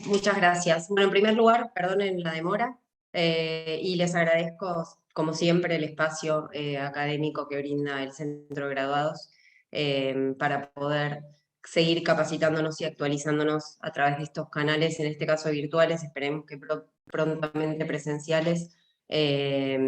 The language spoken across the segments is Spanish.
Muchas gracias. Bueno, en primer lugar, perdonen la demora y les agradezco, como siempre, el espacio académico que brinda el Centro de Graduados para poder seguir capacitándonos y actualizándonos a través de estos canales, en este caso virtuales, esperemos que prontamente presenciales, eh,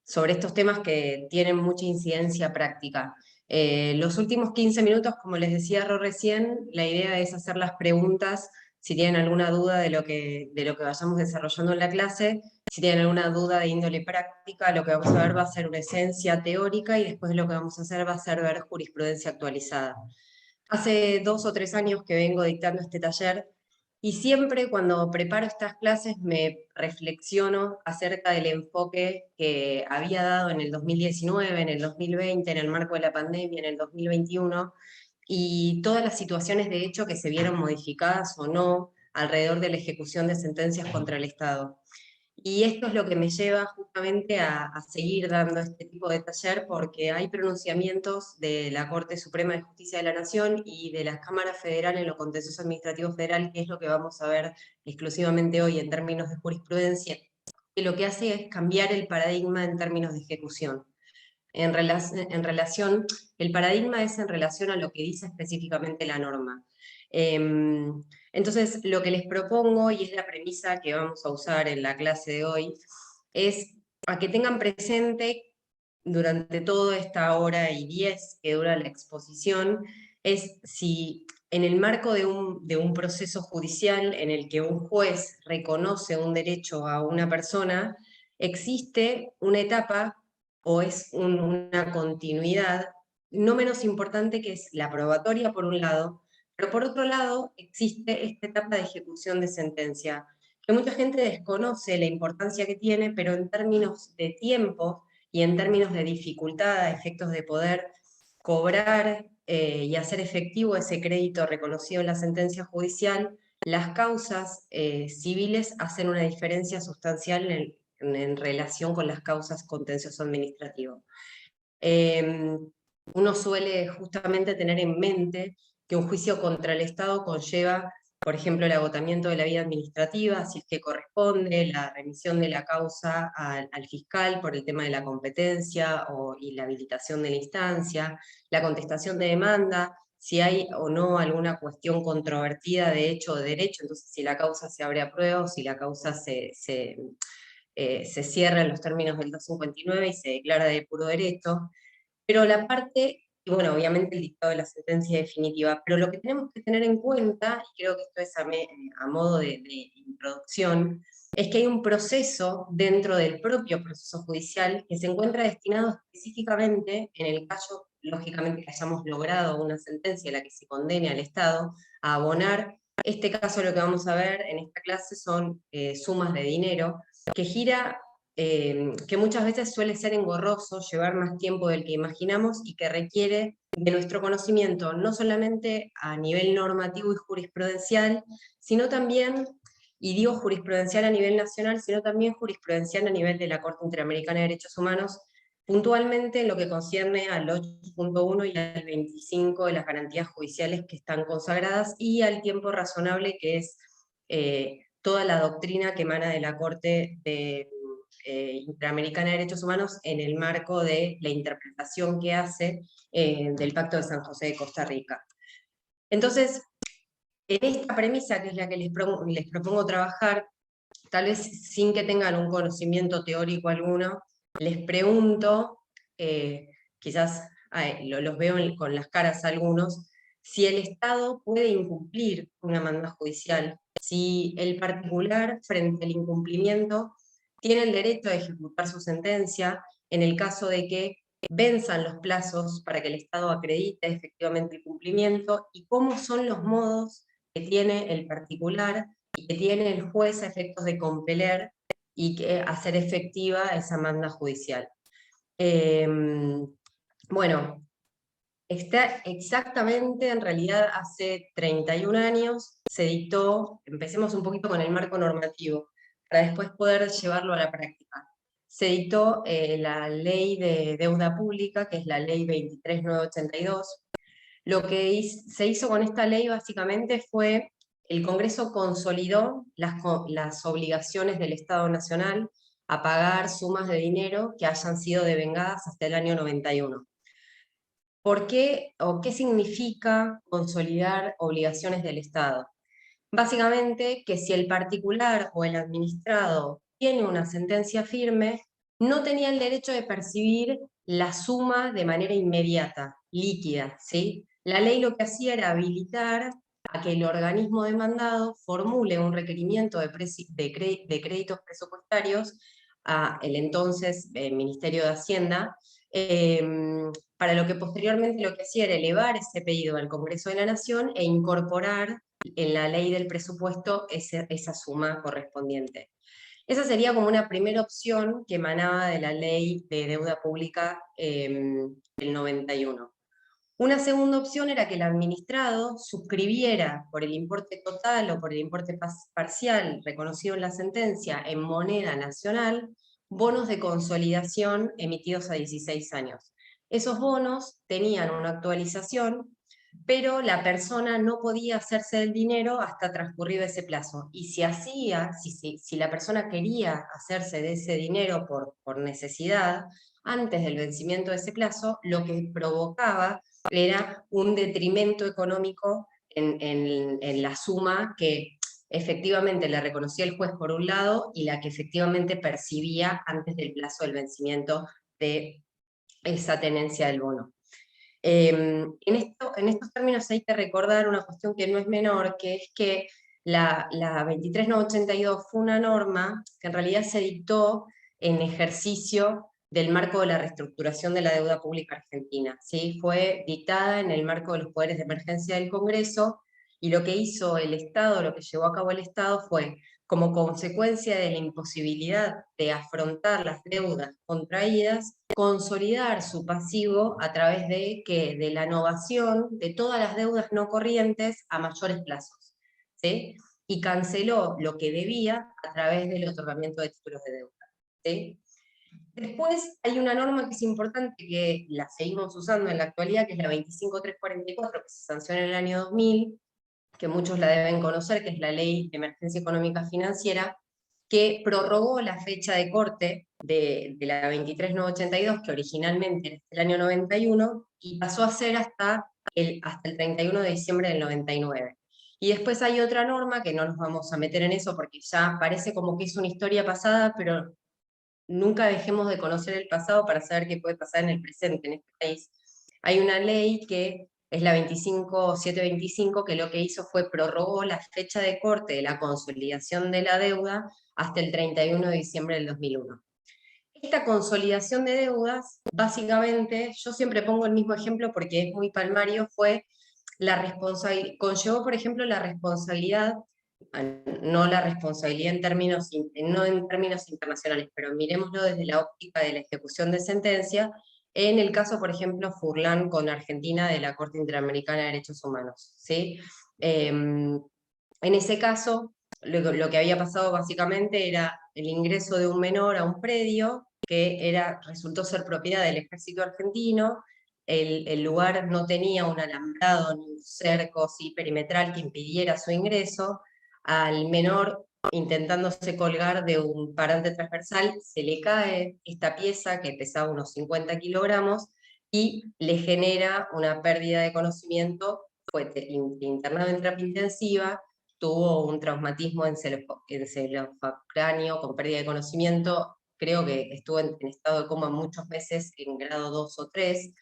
sobre estos temas que tienen mucha incidencia práctica. Los últimos 15 minutos, como les decía Ro recién, la idea es hacer las preguntas si tienen alguna duda de lo que vayamos desarrollando en la clase, si tienen alguna duda de índole práctica, lo que vamos a ver va a ser una esencia teórica y después lo que vamos a hacer va a ser ver jurisprudencia actualizada. Hace 2 o 3 años que vengo dictando este taller y siempre cuando preparo estas clases me reflexiono acerca del enfoque que había dado en el 2019, en el 2020, en el marco de la pandemia, en el 2021, y todas las situaciones de hecho que se vieron modificadas o no alrededor de la ejecución de sentencias contra el Estado. Y esto es lo que me lleva justamente a seguir dando este tipo de taller, porque hay pronunciamientos de la Corte Suprema de Justicia de la Nación y de las cámaras federales en lo contencioso administrativo federal, que es lo que vamos a ver exclusivamente hoy en términos de jurisprudencia, que lo que hace es cambiar el paradigma en términos de ejecución. El paradigma es en relación a lo que dice específicamente la norma. Entonces, lo que les propongo, y es la premisa que vamos a usar en la clase de hoy, es a que tengan presente durante toda esta hora y 10 que dura la exposición, es si en el marco de un proceso judicial en el que un juez reconoce un derecho a una persona, existe una etapa o es una continuidad no menos importante, que es la probatoria por un lado, pero por otro lado existe esta etapa de ejecución de sentencia, que mucha gente desconoce la importancia que tiene, pero en términos de tiempo y en términos de dificultad a efectos de poder cobrar y hacer efectivo ese crédito reconocido en la sentencia judicial, las causas civiles hacen una diferencia sustancial en relación con las causas contencioso administrativo. Uno suele justamente tener en mente que un juicio contra el Estado conlleva, por ejemplo, el agotamiento de la vida administrativa, si es que corresponde, la remisión de la causa al fiscal por el tema de la competencia y la habilitación de la instancia, la contestación de demanda, si hay o no alguna cuestión controvertida de hecho o de derecho, entonces si la causa se abre a prueba o si la causa se cierra en los términos del 259 y se declara de puro derecho, pero la parte, y bueno, obviamente el dictado de la sentencia definitiva, pero lo que tenemos que tener en cuenta, y creo que esto es a modo de introducción, es que hay un proceso dentro del propio proceso judicial que se encuentra destinado específicamente, en el caso, lógicamente, que hayamos logrado una sentencia en la que se condene al Estado a abonar. Este caso lo que vamos a ver en esta clase son sumas de dinero, que gira que muchas veces suele ser engorroso, llevar más tiempo del que imaginamos y que requiere de nuestro conocimiento, no solamente a nivel normativo y jurisprudencial, sino también, y digo jurisprudencial a nivel nacional, sino también jurisprudencial a nivel de la Corte Interamericana de Derechos Humanos, puntualmente en lo que concierne al 8.1 y al 25 de las garantías judiciales que están consagradas y al tiempo razonable, que es toda la doctrina que emana de la Corte Interamericana de Derechos Humanos en el marco de la interpretación que hace del Pacto de San José de Costa Rica. Entonces, en esta premisa, que es la que les propongo trabajar, tal vez sin que tengan un conocimiento teórico alguno, les pregunto, quizás los veo con las caras algunos, si el Estado puede incumplir una manda judicial, si el particular, frente al incumplimiento, tiene el derecho a ejecutar su sentencia en el caso de que venzan los plazos para que el Estado acredite efectivamente el cumplimiento, y cómo son los modos que tiene el particular y que tiene el juez a efectos de compeler y que hacer efectiva esa manda judicial. Bueno, está exactamente, en realidad hace 31 años se dictó, empecemos un poquito con el marco normativo, para después poder llevarlo a la práctica. Se dictó la Ley de Deuda Pública, que es la Ley 23982. Lo que se hizo con esta ley básicamente fue el Congreso consolidó las obligaciones del Estado Nacional a pagar sumas de dinero que hayan sido devengadas hasta el año 91. ¿Por qué o qué significa consolidar obligaciones del Estado? Básicamente que si el particular o el administrado tiene una sentencia firme, no tenía el derecho de percibir la suma de manera inmediata, líquida, ¿sí? La ley lo que hacía era habilitar a que el organismo demandado formule un requerimiento de créditos presupuestarios a el entonces Ministerio de Hacienda, para lo que posteriormente lo que hacía era elevar ese pedido al Congreso de la Nación e incorporar en la ley del presupuesto esa suma correspondiente. Esa sería como una primera opción que emanaba de la ley de deuda pública del 91. Una segunda opción era que el administrado suscribiera por el importe total o por el importe parcial reconocido en la sentencia en moneda nacional, bonos de consolidación emitidos a 16 años. Esos bonos tenían una actualización, pero la persona no podía hacerse del dinero hasta transcurrido ese plazo. Y si la persona quería hacerse de ese dinero por necesidad, antes del vencimiento de ese plazo, lo que provocaba era un detrimento económico en la suma que efectivamente le reconocía el juez por un lado y la que efectivamente percibía antes del plazo del vencimiento de esa tenencia del bono. En estos términos hay que recordar una cuestión que no es menor, que es que la 23982 fue una norma que en realidad se dictó en ejercicio del marco de la reestructuración de la deuda pública argentina, ¿sí? Fue dictada en el marco de los poderes de emergencia del Congreso, y lo que hizo el Estado, lo que llevó a cabo el Estado fue, como consecuencia de la imposibilidad de afrontar las deudas contraídas, consolidar su pasivo a través de la novación de todas las deudas no corrientes a mayores plazos, ¿sí? Y canceló lo que debía a través del otorgamiento de títulos de deuda, ¿sí? Después hay una norma que es importante, que la seguimos usando en la actualidad, que es la 25344, que se sancionó en el año 2000, que muchos la deben conocer, que es la Ley de Emergencia Económica Financiera, que prorrogó la fecha de corte de la 23982, que originalmente era el año 91, y pasó a ser hasta el 31 de diciembre del 99. Y después hay otra norma, que no nos vamos a meter en eso porque ya parece como que es una historia pasada, pero nunca dejemos de conocer el pasado para saber qué puede pasar en el presente en este país. Hay una ley que es la 25725, que lo que hizo fue prorrogó la fecha de corte de la consolidación de la deuda hasta el 31 de diciembre del 2001. Esta consolidación de deudas, básicamente, yo siempre pongo el mismo ejemplo porque es muy palmario, fue conllevó, por ejemplo, la responsabilidad, no la responsabilidad no en términos internacionales, pero miremoslo desde la óptica de la ejecución de sentencia, en el caso, por ejemplo, Furlan con Argentina de la Corte Interamericana de Derechos Humanos, ¿sí? En ese caso, lo que había pasado básicamente era el ingreso de un menor a un predio que resultó ser propiedad del ejército argentino. El lugar no tenía un alambrado ni un cerco perimetral que impidiera su ingreso. Al menor, intentándose colgar de un parante transversal, se le cae esta pieza que pesaba unos 50 kilogramos y le genera una pérdida de conocimiento. Fue internado en terapia intensiva, tuvo un traumatismo encefalocráneo con pérdida de conocimiento, creo que estuvo en estado de coma muchos meses, en grado 2 o 3,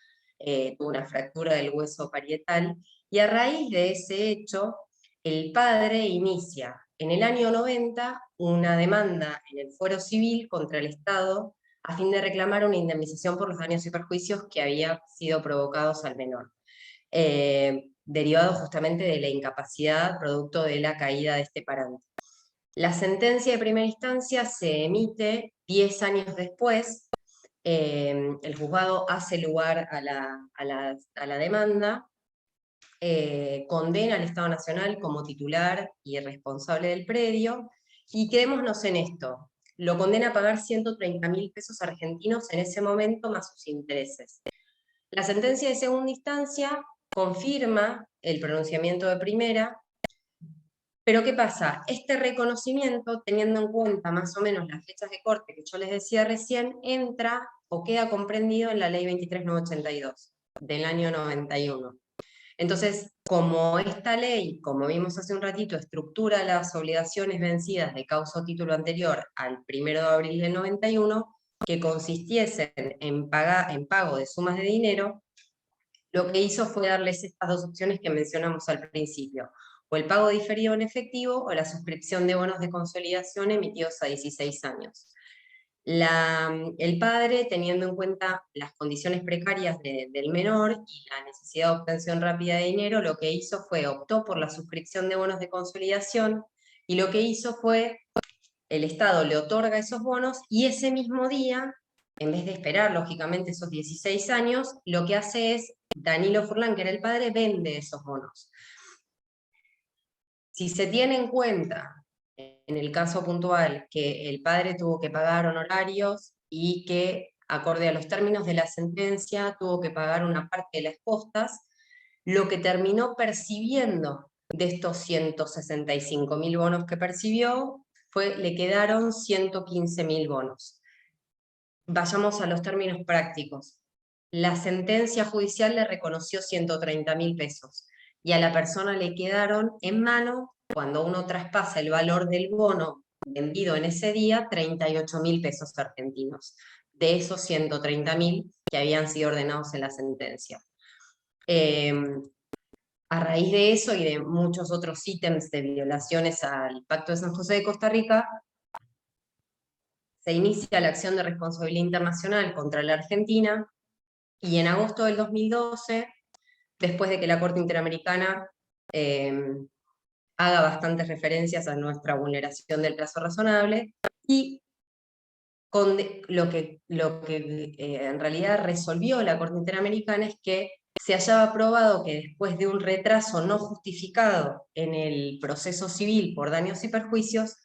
tuvo una fractura del hueso parietal, y a raíz de ese hecho, el padre inicia en el año 90 una demanda en el fuero civil contra el Estado a fin de reclamar una indemnización por los daños y perjuicios que habían sido provocados al menor, derivado justamente de la incapacidad producto de la caída de este parante. La sentencia de primera instancia se emite 10 años después. El juzgado hace lugar a la demanda, condena al Estado Nacional como titular y responsable del predio, y quedémonos en esto: lo condena a pagar 130.000 pesos argentinos en ese momento más sus intereses. La sentencia de segunda instancia confirma el pronunciamiento de primera, Pero ¿qué pasa? Este reconocimiento, teniendo en cuenta más o menos las fechas de corte que yo les decía recién, entra o queda comprendido en la ley 23982 del año 91. Entonces, como esta ley, como vimos hace un ratito, estructura las obligaciones vencidas de causa o título anterior al 1 de abril del 91, que consistiesen en pago de sumas de dinero, lo que hizo fue darles estas dos opciones que mencionamos al principio, o el pago diferido en efectivo o la suscripción de bonos de consolidación emitidos a 16 años. El padre, teniendo en cuenta las condiciones precarias del menor y la necesidad de obtención rápida de dinero, lo que hizo fue optó por la suscripción de bonos de consolidación, y lo que hizo fue, el Estado le otorga esos bonos y ese mismo día, en vez de esperar lógicamente esos 16 años, lo que hace es, Danilo Furlan, que era el padre, vende esos bonos. Si se tiene en cuenta, en el caso puntual, que el padre tuvo que pagar honorarios y que, acorde a los términos de la sentencia, tuvo que pagar una parte de las costas, lo que terminó percibiendo de estos 165.000 bonos que percibió, le quedaron 115.000 bonos. Vayamos a los términos prácticos. La sentencia judicial le reconoció 130.000 pesos y a la persona le quedaron en mano, cuando uno traspasa el valor del bono vendido en ese día, 38.000 pesos argentinos, de esos 130.000 que habían sido ordenados en la sentencia. A raíz de eso y de muchos otros ítems de violaciones al Pacto de San José de Costa Rica, se inicia la acción de responsabilidad internacional contra la Argentina, y en agosto del 2012, después de que la Corte Interamericana haga bastantes referencias a nuestra vulneración del plazo razonable, y con lo que en realidad resolvió la Corte Interamericana es que se hallaba probado que después de un retraso no justificado en el proceso civil por daños y perjuicios,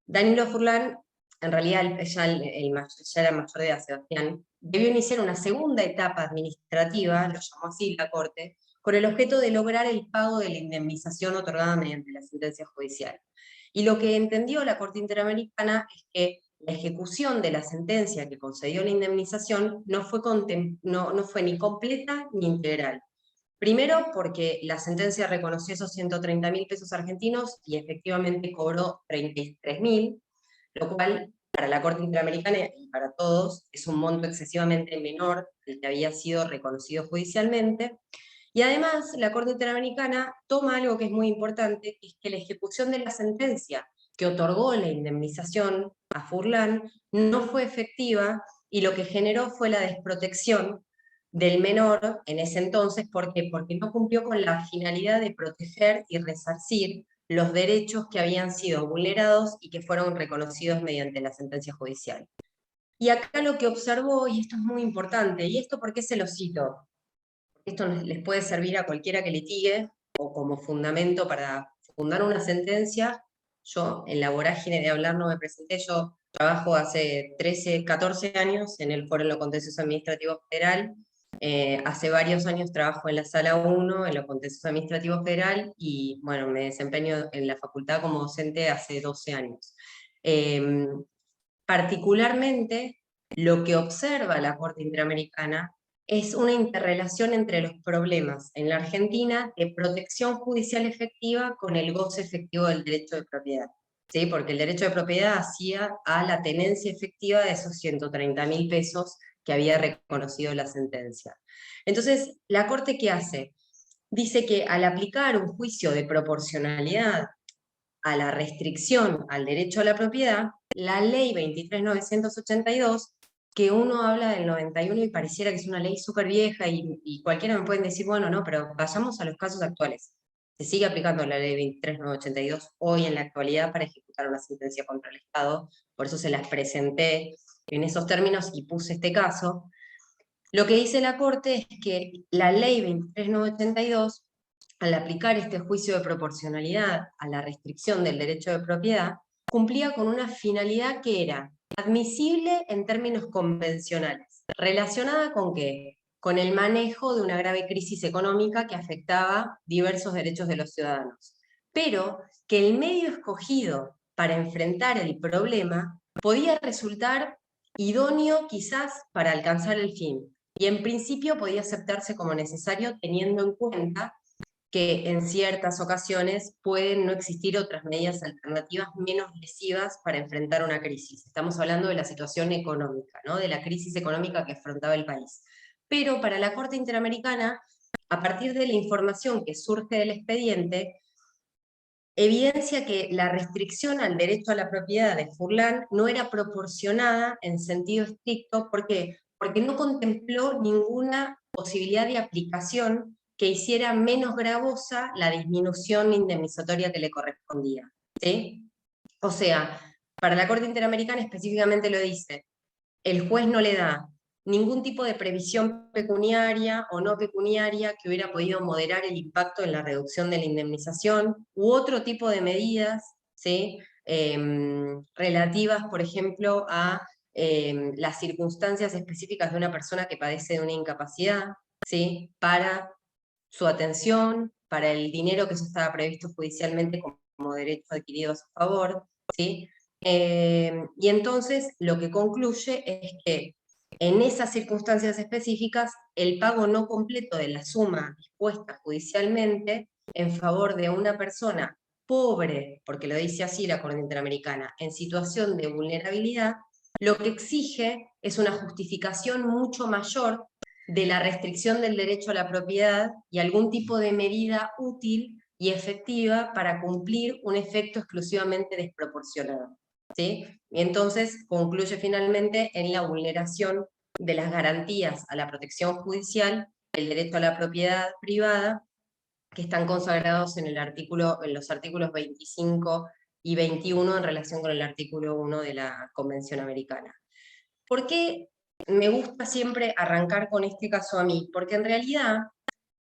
Danilo Furlan, en realidad ya era mayor de edad, Sebastián, debió iniciar una segunda etapa administrativa, lo llamó así la Corte, con el objeto de lograr el pago de la indemnización otorgada mediante la sentencia judicial. Y lo que entendió la Corte Interamericana es que la ejecución de la sentencia que concedió la indemnización no fue ni completa ni integral. Primero, porque la sentencia reconoció esos 130.000 pesos argentinos y efectivamente cobró 33.000, lo cual para la Corte Interamericana y para todos es un monto excesivamente menor del que había sido reconocido judicialmente. Y además, la Corte Interamericana toma algo que es muy importante, que es que la ejecución de la sentencia que otorgó la indemnización a Furlan no fue efectiva, y lo que generó fue la desprotección del menor en ese entonces. ¿Por qué? Porque no cumplió con la finalidad de proteger y resarcir los derechos que habían sido vulnerados y que fueron reconocidos mediante la sentencia judicial. Y acá lo que observó, y esto es muy importante, y esto ¿por qué se lo cito? Esto les puede servir a cualquiera que litigue o como fundamento para fundar una sentencia. Yo en la vorágine de hablar no me presenté. Yo trabajo hace 13, 14 años en el Foro en lo Contencioso Administrativo Federal. Hace varios años trabajo en la Sala 1, en lo Contencioso Administrativo Federal, y bueno, me desempeño en la facultad como docente hace 12 años. Particularmente, lo que observa la Corte Interamericana es una interrelación entre los problemas en la Argentina de protección judicial efectiva con el goce efectivo del derecho de propiedad. ¿Sí? Porque el derecho de propiedad hacía a la tenencia efectiva de esos 130.000 pesos que había reconocido la sentencia. Entonces, ¿la Corte qué hace? Dice que al aplicar un juicio de proporcionalidad a la restricción al derecho a la propiedad, la ley 23.982, que uno habla del 91 y pareciera que es una ley súper vieja, y cualquiera me pueden decir, bueno, no, pero vayamos a los casos actuales. Se sigue aplicando la ley 23.982 hoy en la actualidad para ejecutar una sentencia contra el Estado, por eso se las presenté en esos términos y puse este caso. Lo que dice la Corte es que la ley 23.982, al aplicar este juicio de proporcionalidad a la restricción del derecho de propiedad, cumplía con una finalidad que era admisible en términos convencionales. ¿Relacionada con qué? Con el manejo de una grave crisis económica que afectaba diversos derechos de los ciudadanos. pero que el medio escogido para enfrentar el problema podía resultar idóneo quizás para alcanzar el fin, y en principio podía aceptarse como necesario teniendo en cuenta que en ciertas ocasiones pueden no existir otras medidas alternativas menos lesivas para enfrentar una crisis. Estamos hablando de la situación económica, ¿no? De la crisis económica que afrontaba el país. Pero para la Corte Interamericana, a partir de la información que surge del expediente, evidencia que la restricción al derecho a la propiedad de Furlan no era proporcionada en sentido estricto. ¿Por qué? Porque no contempló ninguna posibilidad de aplicación que hiciera menos gravosa la disminución indemnizatoria que le correspondía, ¿sí? O sea, para la Corte Interamericana específicamente lo dice, el juez no le da ningún tipo de previsión pecuniaria o no pecuniaria que hubiera podido moderar el impacto en la reducción de la indemnización, u otro tipo de medidas, ¿sí? Relativas, por ejemplo, a las circunstancias específicas de una persona que padece de una incapacidad, ¿sí? Para su atención, para el dinero que ya estaba previsto judicialmente como derecho adquirido a su favor, ¿sí? Y entonces lo que concluye es que en esas circunstancias específicas el pago no completo de la suma dispuesta judicialmente en favor de una persona pobre, porque lo dice así la Corte Interamericana, en situación de vulnerabilidad, lo que exige es una justificación mucho mayor de la restricción del derecho a la propiedad y algún tipo de medida útil y efectiva para cumplir un efecto exclusivamente desproporcionado, ¿sí? Y entonces concluye finalmente en la vulneración de las garantías a la protección judicial, el derecho a la propiedad privada, que están consagrados en los artículos 25 y 21 en relación con el artículo 1 de la Convención Americana. ¿Por qué me gusta siempre arrancar con este caso a mí? Porque en realidad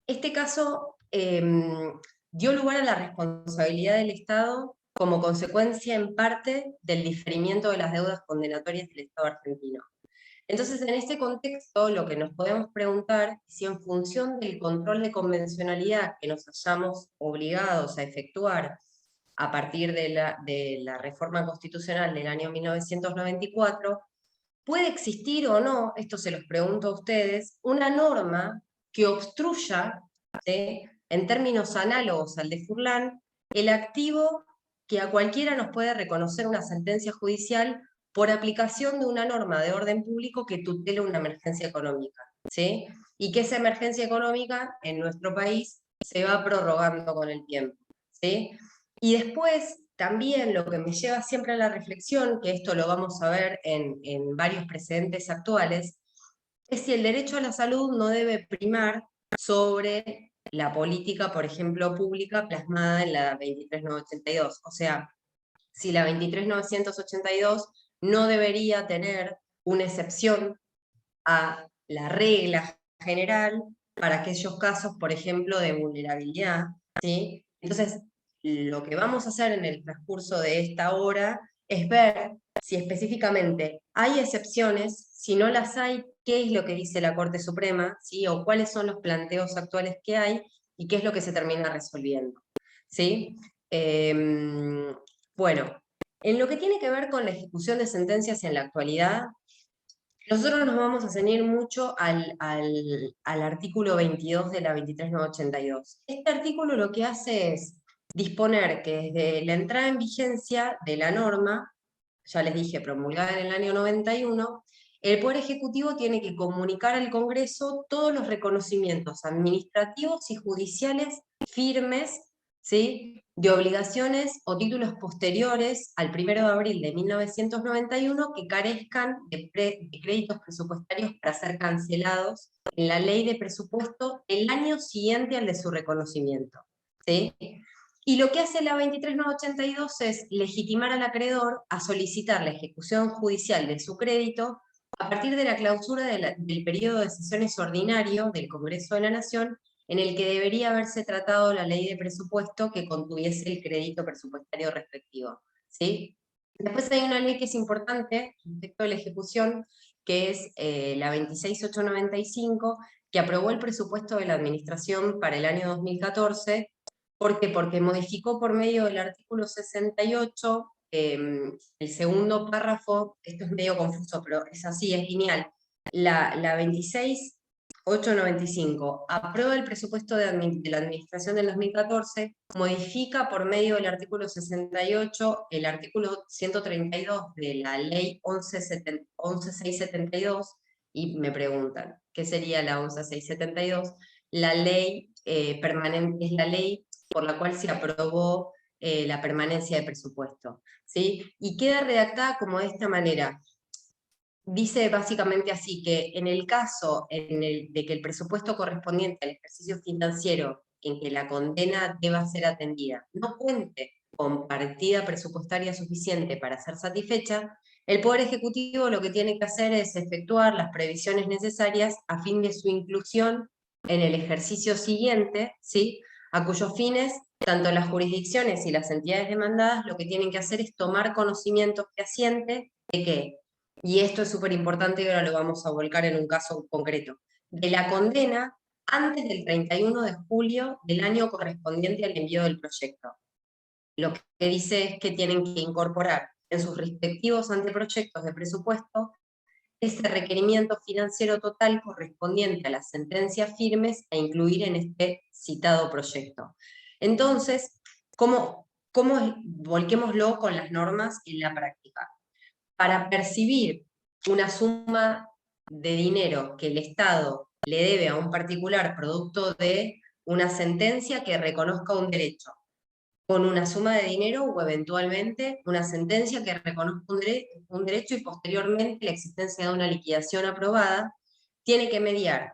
este caso dio lugar a la responsabilidad del Estado como consecuencia en parte del diferimiento de las deudas condenatorias del Estado argentino. Entonces, en este contexto, lo que nos podemos preguntar es si en función del control de convencionalidad que nos hayamos obligados a efectuar a partir de la reforma constitucional del año 1994, puede existir o no, esto se los pregunto a ustedes, una norma que obstruya, ¿sí?, en términos análogos al de Furlan, el activo que a cualquiera nos puede reconocer una sentencia judicial por aplicación de una norma de orden público que tutela una emergencia económica, ¿sí? Y que esa emergencia económica en nuestro país se va prorrogando con el tiempo, ¿sí? Y después, también lo que me lleva siempre a la reflexión, que esto lo vamos a ver en varios precedentes actuales, es si el derecho a la salud no debe primar sobre la política, por ejemplo, pública plasmada en la 23982. O sea, si la 23982 no debería tener una excepción a la regla general para aquellos casos, por ejemplo, de vulnerabilidad, ¿sí? Entonces, lo que vamos a hacer en el transcurso de esta hora es ver si específicamente hay excepciones, si no las hay, qué es lo que dice la Corte Suprema, ¿sí? O cuáles son los planteos actuales que hay y qué es lo que se termina resolviendo, ¿sí? Bueno, en lo que tiene que ver con la ejecución de sentencias en la actualidad, nosotros nos vamos a ceñir mucho al artículo 22 de la 23982. Este artículo lo que hace es disponer que desde la entrada en vigencia de la norma, ya les dije, promulgada en el año 91, el Poder Ejecutivo tiene que comunicar al Congreso todos los reconocimientos administrativos y judiciales firmes, ¿sí?, de obligaciones o títulos posteriores al 1 de abril de 1991 que carezcan de créditos presupuestarios para ser cancelados en la ley de presupuesto el año siguiente al de su reconocimiento, ¿sí? Y lo que hace la 23982 es legitimar al acreedor a solicitar la ejecución judicial de su crédito a partir de la clausura del periodo de sesiones ordinario del Congreso de la Nación, en el que debería haberse tratado la ley de presupuesto que contuviese el crédito presupuestario respectivo, ¿sí? Después hay una ley que es importante respecto a la ejecución, que es la 26895, que aprobó el presupuesto de la Administración para el año 2014, ¿Por qué? Porque modificó por medio del artículo 68, el segundo párrafo, esto es medio confuso, pero es así, es lineal. La 26.895 aprueba el presupuesto de la Administración del 2014, modifica por medio del artículo 68 el artículo 132 de la ley 11.672, y me preguntan, ¿qué sería la 11.672? La ley permanente, es la ley por la cual se aprobó la permanencia de presupuesto, ¿sí? Y queda redactada como de esta manera. Dice básicamente así, que en el caso de que el presupuesto correspondiente al ejercicio financiero en que la condena deba ser atendida no cuente con partida presupuestaria suficiente para ser satisfecha, el Poder Ejecutivo lo que tiene que hacer es efectuar las previsiones necesarias a fin de su inclusión en el ejercicio siguiente, ¿sí? A cuyos fines tanto las jurisdicciones y las entidades demandadas lo que tienen que hacer es tomar conocimiento fehaciente de que, y esto es súper importante y ahora lo vamos a volcar en un caso concreto, de la condena antes del 31 de julio del año correspondiente al envío del proyecto. Lo que dice es que tienen que incorporar en sus respectivos anteproyectos de presupuesto ese requerimiento financiero total correspondiente a las sentencias firmes a incluir en este citado proyecto. Entonces, volquémoslo con las normas en la práctica? Para percibir una suma de dinero que el Estado le debe a un particular producto de una sentencia que reconozca un derecho, con una suma de dinero o eventualmente una sentencia que reconozca un derecho y posteriormente la existencia de una liquidación aprobada, tiene que mediar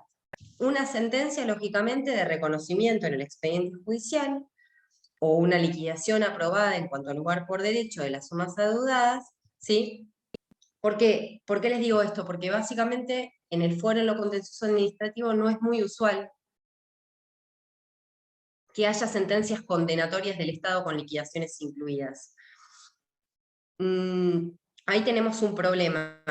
una sentencia, lógicamente, de reconocimiento en el expediente judicial o una liquidación aprobada en cuanto al lugar por derecho de las sumas adeudadas, ¿sí? ¿Por qué les digo esto? Porque básicamente en el fuero en lo contencioso administrativo no es muy usual que haya sentencias condenatorias del Estado con liquidaciones incluidas. Ahí tenemos un problema,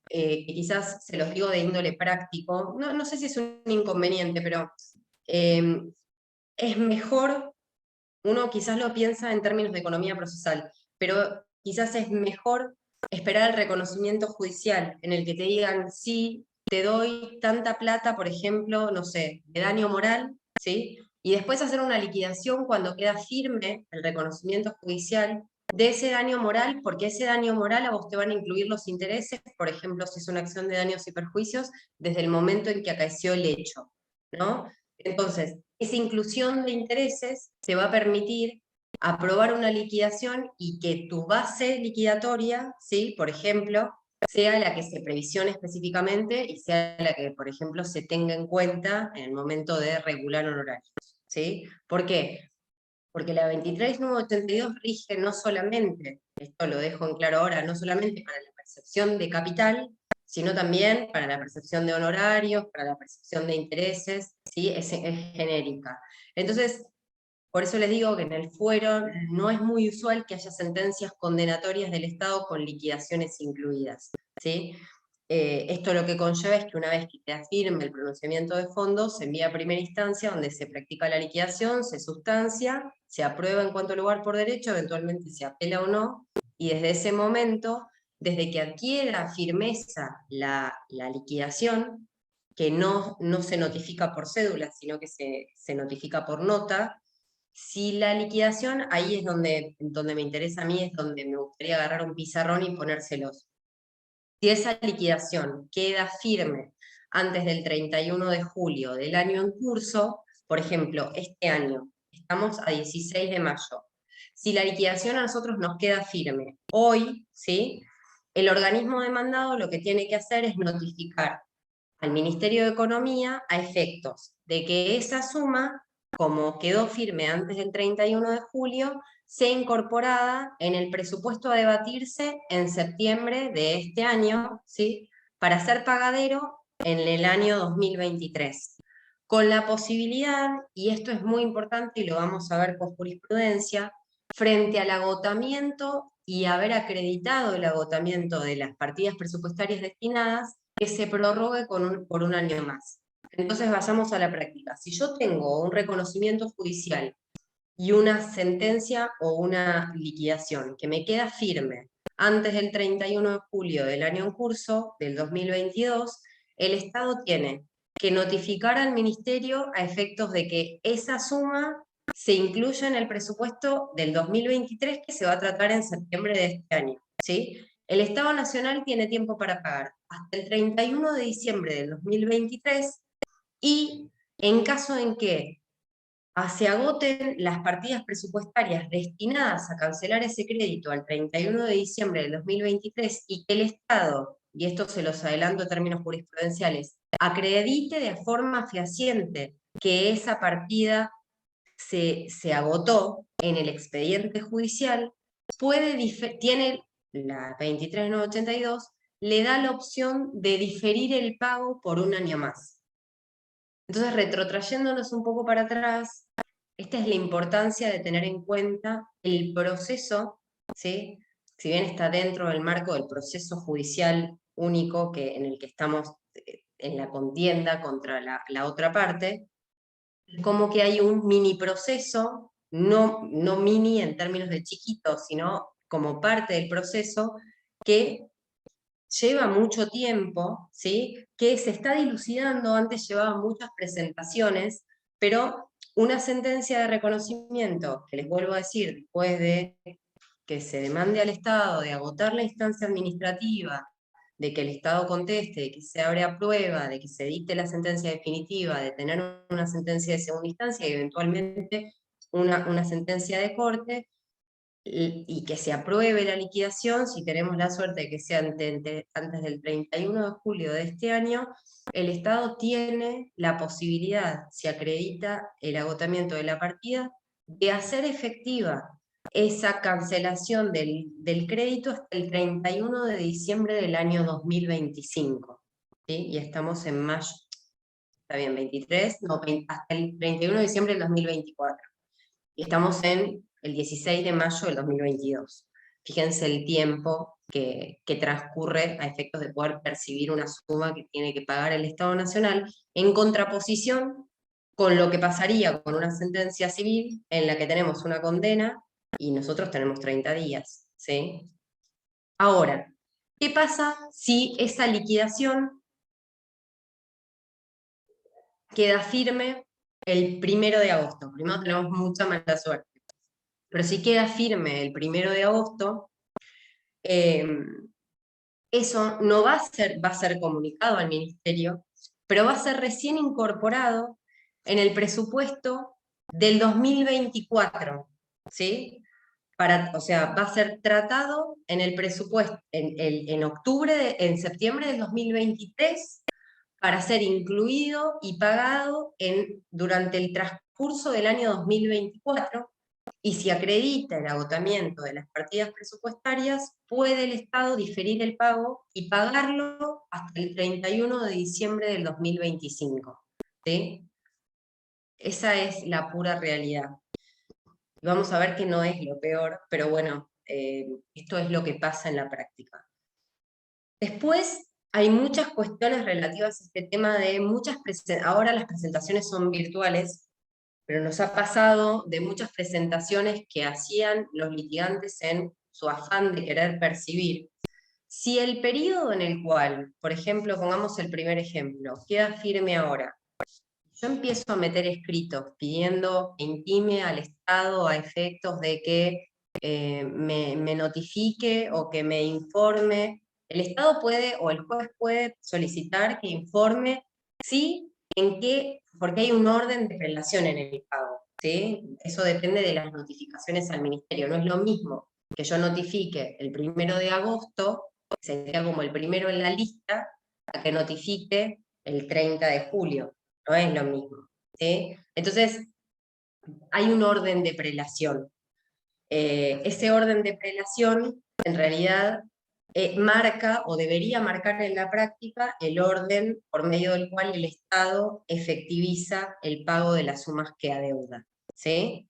que quizás se los digo de índole práctico, no sé si es un inconveniente, pero es mejor, uno quizás lo piensa en términos de economía procesal, pero quizás es mejor esperar el reconocimiento judicial, en el que te digan, sí, te doy tanta plata, por ejemplo, no sé, de daño moral, ¿sí? Y después hacer una liquidación cuando queda firme el reconocimiento judicial de ese daño moral, porque ese daño moral a vos te van a incluir los intereses, por ejemplo, si es una acción de daños y perjuicios, desde el momento en que acaeció el hecho, ¿no? Entonces, esa inclusión de intereses te va a permitir aprobar una liquidación y que tu base liquidatoria, ¿sí? Por ejemplo, sea la que se previsione específicamente y sea la que, por ejemplo, se tenga en cuenta en el momento de regular honorarios, ¿sí? ¿Por qué? Porque la 23.982 rige no solamente, esto lo dejo en claro ahora, no solamente para la percepción de capital, sino también para la percepción de honorarios, para la percepción de intereses, ¿sí? Es genérica. Entonces, por eso les digo que en el fuero no es muy usual que haya sentencias condenatorias del Estado con liquidaciones incluidas, ¿sí? Esto lo que conlleva es que una vez que queda firme el pronunciamiento de fondos, se envía a primera instancia donde se practica la liquidación, se sustancia, se aprueba en cuanto lugar por derecho, eventualmente se apela o no, y desde ese momento, desde que adquiera firmeza la liquidación, que no se notifica por cédula, sino que se notifica por nota. Si la liquidación, ahí es donde me interesa a mí, es donde me gustaría agarrar un pizarrón y ponérselos. Si esa liquidación queda firme antes del 31 de julio del año en curso, por ejemplo, este año, estamos a 16 de mayo, si la liquidación a nosotros nos queda firme hoy, ¿sí? El organismo demandado lo que tiene que hacer es notificar al Ministerio de Economía a efectos de que esa suma, como quedó firme antes del 31 de julio, sea incorporada en el presupuesto a debatirse en septiembre de este año, ¿sí? Para ser pagadero en el año 2023. Con la posibilidad, y esto es muy importante y lo vamos a ver con jurisprudencia, frente al agotamiento y haber acreditado el agotamiento de las partidas presupuestarias destinadas, que se prorrogue por un año más. Entonces vayamos a la práctica. Si yo tengo un reconocimiento judicial y una sentencia o una liquidación que me queda firme antes del 31 de julio del año en curso, del 2022, el Estado tiene que notificar al Ministerio a efectos de que esa suma se incluya en el presupuesto del 2023 que se va a tratar en septiembre de este año, ¿sí? El Estado Nacional tiene tiempo para pagar hasta el 31 de diciembre del 2023 y en caso en que se agoten las partidas presupuestarias destinadas a cancelar ese crédito al 31 de diciembre del 2023 y que el Estado, y esto se los adelanto en términos jurisprudenciales, acredite de forma fehaciente que esa partida se agotó en el expediente judicial, tiene la 23982, le da la opción de diferir el pago por un año más. Entonces, retrotrayéndonos un poco para atrás, esta es la importancia de tener en cuenta el proceso, ¿sí? Si bien está dentro del marco del proceso judicial único en el que estamos en la contienda contra la otra parte, como que hay un mini proceso, no mini en términos de chiquito, sino como parte del proceso que lleva mucho tiempo, ¿sí? Que se está dilucidando, antes llevaba muchas presentaciones, pero una sentencia de reconocimiento, que les vuelvo a decir, después de que se demande al Estado de agotar la instancia administrativa, de que el Estado conteste, de que se abre a prueba, de que se dicte la sentencia definitiva, de tener una sentencia de segunda instancia y eventualmente una sentencia de corte, y que se apruebe la liquidación, si tenemos la suerte de que sea antes del 31 de julio de este año, el Estado tiene la posibilidad, si acredita el agotamiento de la partida, de hacer efectiva esa cancelación del crédito hasta el 31 de diciembre del año 2025. ¿Sí? Y estamos en mayo, está bien, 23, no, hasta el 31 de diciembre del 2024. Y estamos en el 16 de mayo del 2022. Fíjense el tiempo que transcurre a efectos de poder percibir una suma que tiene que pagar el Estado Nacional, en contraposición con lo que pasaría con una sentencia civil en la que tenemos una condena y nosotros tenemos 30 días. ¿Sí? Ahora, ¿qué pasa si esa liquidación queda firme el 1 de agosto? Primero tenemos mucha mala suerte. Pero si queda firme el 1 de agosto, eso no va a ser comunicado al Ministerio, pero va a ser recién incorporado en el presupuesto del 2024, ¿sí? O sea, va a ser tratado en el presupuesto en septiembre del 2023 para ser incluido y pagado durante el transcurso del año 2024. Y si acredita el agotamiento de las partidas presupuestarias, puede el Estado diferir el pago y pagarlo hasta el 31 de diciembre del 2025. ¿Sí? Esa es la pura realidad. Vamos a ver que no es lo peor, pero bueno, esto es lo que pasa en la práctica. Después hay muchas cuestiones relativas a este tema de ahora las presentaciones son virtuales, pero nos ha pasado de muchas presentaciones que hacían los litigantes en su afán de querer percibir. Si el periodo en el cual, por ejemplo, pongamos el primer ejemplo, queda firme ahora, yo empiezo a meter escritos pidiendo que intime al Estado a efectos de que me notifique o que me informe, el Estado puede o el juez puede solicitar que informe, sí, porque hay un orden de relación en el pago, ¿sí? Eso depende de las notificaciones al Ministerio. No es lo mismo que yo notifique el 1 de agosto, que sería como el primero en la lista, a que notifique el 30 de julio. No es lo mismo. ¿Sí? Entonces, hay un orden de prelación. Ese orden de prelación, en realidad, marca o debería marcar en la práctica el orden por medio del cual el Estado efectiviza el pago de las sumas que adeuda. ¿Sí?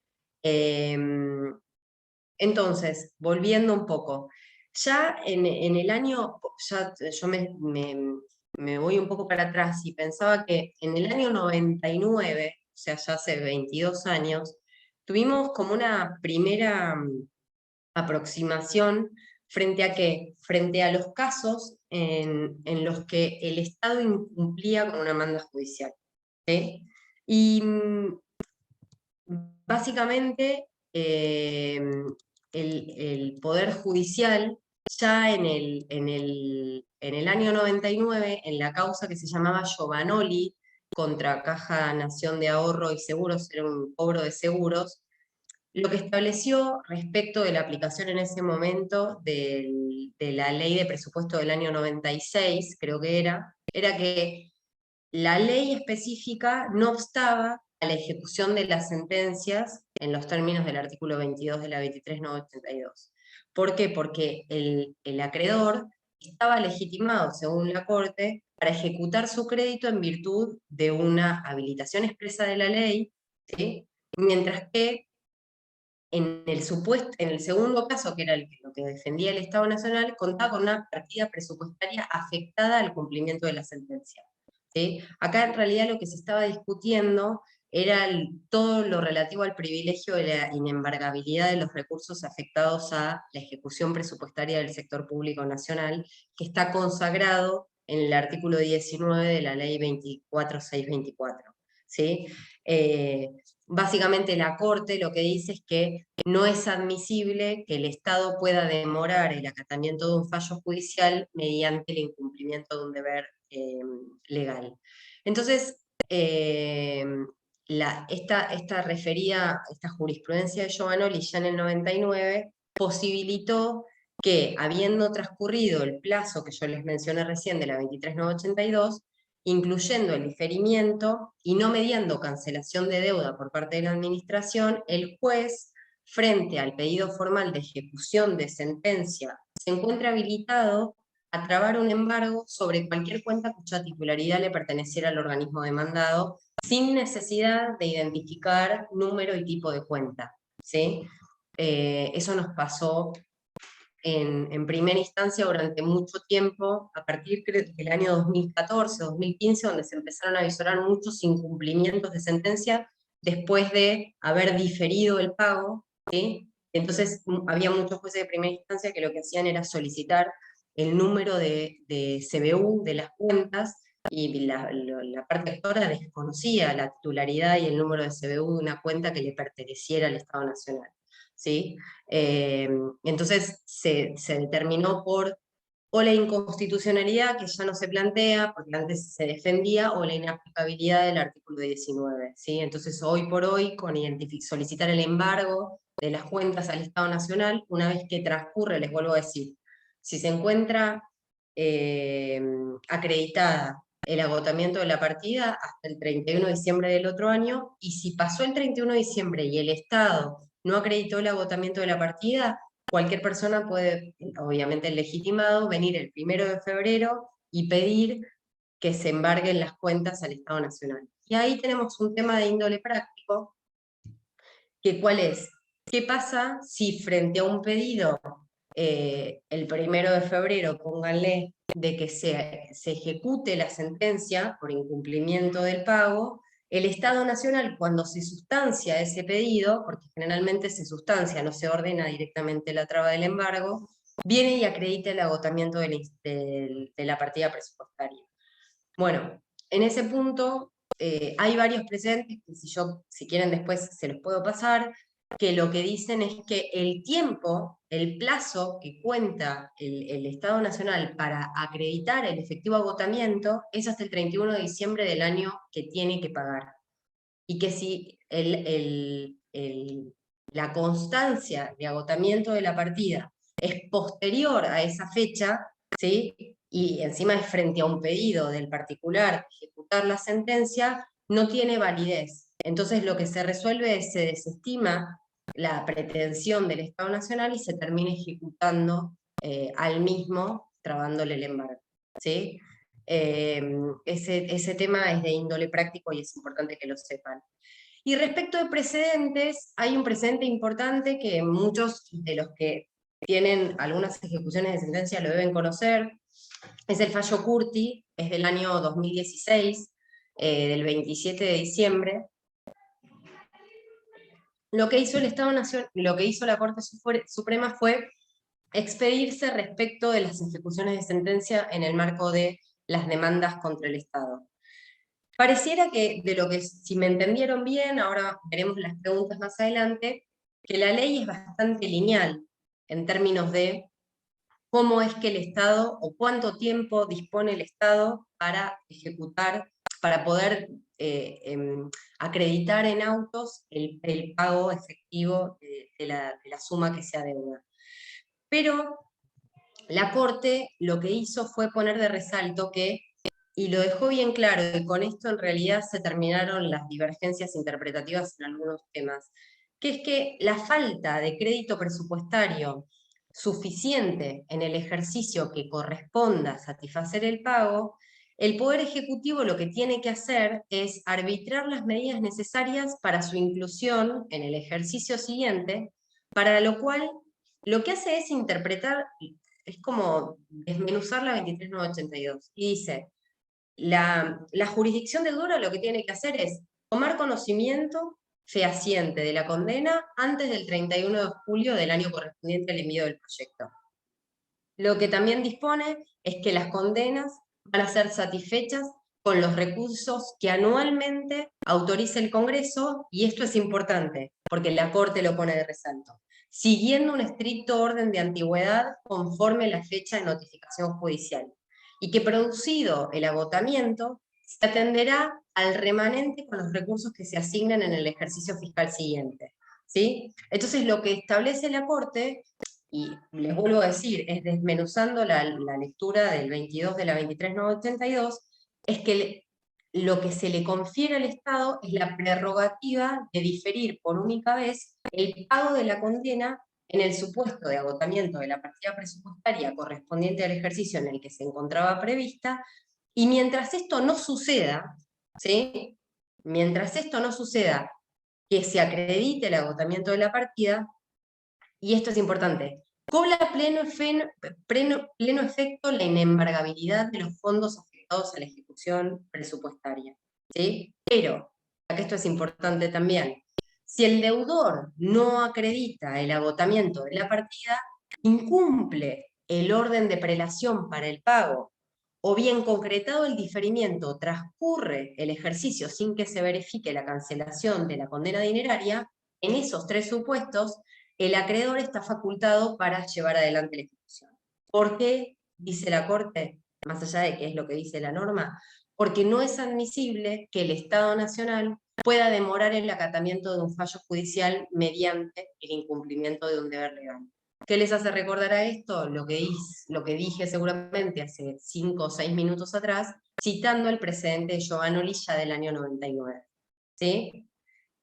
Entonces, volviendo un poco, ya en el año, ya yo me voy un poco para atrás y pensaba que en el año 99, o sea, ya hace 22 años, tuvimos como una primera aproximación frente a qué, frente a los casos en los que el Estado incumplía con una manda judicial. ¿Sí? Y básicamente el Poder Judicial ya en el año 99, en la causa que se llamaba Giovanoli contra Caja Nación de Ahorro y Seguros, era un cobro de seguros, lo que estableció respecto de la aplicación en ese momento de la ley de presupuesto del año 96, creo que era que la ley específica no obstaba a la ejecución de las sentencias en los términos del artículo 22 de la 23.982. ¿Por qué? Porque el acreedor estaba legitimado, según la Corte, para ejecutar su crédito en virtud de una habilitación expresa de la ley, ¿sí? Mientras que en el segundo caso, que era lo que defendía el Estado Nacional, contaba con una partida presupuestaria afectada al cumplimiento de la sentencia. ¿Sí? Acá en realidad lo que se estaba discutiendo era todo lo relativo al privilegio de la inembargabilidad de los recursos afectados a la ejecución presupuestaria del sector público nacional, que está consagrado en el artículo 19 de la ley 24624. ¿Sí? Básicamente la Corte lo que dice es que no es admisible que el Estado pueda demorar el acatamiento de un fallo judicial mediante el incumplimiento de un deber legal. Entonces, esta jurisprudencia de Giovanoli ya en el 99 posibilitó que, habiendo transcurrido el plazo que yo les mencioné recién de la 23982, incluyendo el diferimiento y no mediando cancelación de deuda por parte de la administración, el juez, frente al pedido formal de ejecución de sentencia, se encuentra habilitado a trabar un embargo sobre cualquier cuenta cuya titularidad le perteneciera al organismo demandado, sin necesidad de identificar número y tipo de cuenta. ¿Sí? Eso nos pasó en primera instancia durante mucho tiempo, a partir del año 2014, 2015, donde se empezaron a visorar muchos incumplimientos de sentencia después de haber diferido el pago, ¿sí? Entonces había muchos jueces de primera instancia que lo que hacían era solicitar el número de CBU de las cuentas, y la parte actora desconocía la titularidad y el número de CBU de una cuenta que le perteneciera al Estado Nacional. ¿Sí? Entonces se determinó por o la inconstitucionalidad, que ya no se plantea, porque antes se defendía, o la inaplicabilidad del artículo 19. ¿Sí? Entonces, hoy por hoy, con solicitar el embargo de las cuentas al Estado Nacional, una vez que transcurre, les vuelvo a decir, si se encuentra acreditada el agotamiento de la partida hasta el 31 de diciembre del otro año, y si pasó el 31 de diciembre y el Estado no acreditó el agotamiento de la partida, cualquier persona puede, obviamente el legitimado, venir el 1 de febrero y pedir que se embarguen las cuentas al Estado Nacional. Y ahí tenemos un tema de índole práctico, que ¿cuál es? ¿Qué pasa si frente a un pedido el 1 de febrero, pónganle, de que se ejecute la sentencia por incumplimiento del pago, el Estado Nacional, cuando se sustancia ese pedido, porque generalmente se sustancia, no se ordena directamente la traba del embargo, viene y acredita el agotamiento de la partida presupuestaria? Bueno, en ese punto hay varios precedentes que si quieren después se los puedo pasar, que lo que dicen es que el tiempo, el plazo que cuenta el Estado Nacional para acreditar el efectivo agotamiento es hasta el 31 de diciembre del año que tiene que pagar. Y que si la constancia de agotamiento de la partida es posterior a esa fecha, ¿sí? Y encima es frente a un pedido del particular ejecutar la sentencia, no tiene validez. Entonces lo que se resuelve es se desestima la pretensión del Estado Nacional y se termina ejecutando al mismo, trabándole el embargo. ¿Sí? Ese tema es de índole práctico y es importante que lo sepan. Y respecto de precedentes, hay un precedente importante que muchos de los que tienen algunas ejecuciones de sentencia lo deben conocer, es el fallo Curti, es del año 2016, del 27 de diciembre, lo que hizo el Estado Nacional, lo que hizo la Corte Suprema fue expedirse respecto de las ejecuciones de sentencia en el marco de las demandas contra el Estado. Pareciera que, de lo que, si me entendieron bien, ahora veremos las preguntas más adelante, que la ley es bastante lineal en términos de cómo es que el Estado o cuánto tiempo dispone el Estado para ejecutar, para poder acreditar en autos el pago efectivo de la suma que se adeuda. Pero la Corte lo que hizo fue poner de resalto que, y lo dejó bien claro, y con esto en realidad se terminaron las divergencias interpretativas en algunos temas, que es que la falta de crédito presupuestario suficiente en el ejercicio que corresponda satisfacer el pago, el Poder Ejecutivo lo que tiene que hacer es arbitrar las medidas necesarias para su inclusión en el ejercicio siguiente, para lo cual lo que hace es interpretar, es como desmenuzar la 23982, y dice, la jurisdicción deudora lo que tiene que hacer es tomar conocimiento fehaciente de la condena antes del 31 de julio del año correspondiente al envío del proyecto. Lo que también dispone es que las condenas van a ser satisfechas con los recursos que anualmente autorice el Congreso, y esto es importante, porque la Corte lo pone de resalto, siguiendo un estricto orden de antigüedad conforme la fecha de notificación judicial, y que producido el agotamiento, se atenderá al remanente con los recursos que se asignan en el ejercicio fiscal siguiente. ¿Sí? Entonces, lo que establece la Corte, y les vuelvo a decir, es desmenuzando la lectura del 22 de la 23982, es que lo que se le confiere al Estado es la prerrogativa de diferir por única vez el pago de la condena en el supuesto de agotamiento de la partida presupuestaria correspondiente al ejercicio en el que se encontraba prevista, y mientras esto no suceda, ¿sí? Mientras esto no suceda, que se acredite el agotamiento de la partida, y esto es importante, cobra pleno efecto la inembargabilidad de los fondos afectados a la ejecución presupuestaria. ¿Sí? Pero, acá esto es importante también, si el deudor no acredita el agotamiento de la partida, incumple el orden de prelación para el pago, o bien concretado el diferimiento, transcurre el ejercicio sin que se verifique la cancelación de la condena dineraria, en esos tres supuestos, el acreedor está facultado para llevar adelante la ejecución. ¿Por qué? Dice la Corte, más allá de qué es lo que dice la norma, porque no es admisible que el Estado Nacional pueda demorar el acatamiento de un fallo judicial mediante el incumplimiento de un deber legal. ¿Qué les hace recordar a esto? Lo que dije seguramente hace 5 o 6 minutos atrás, citando el precedente de Giovanni Olilla del año 99. ¿Sí?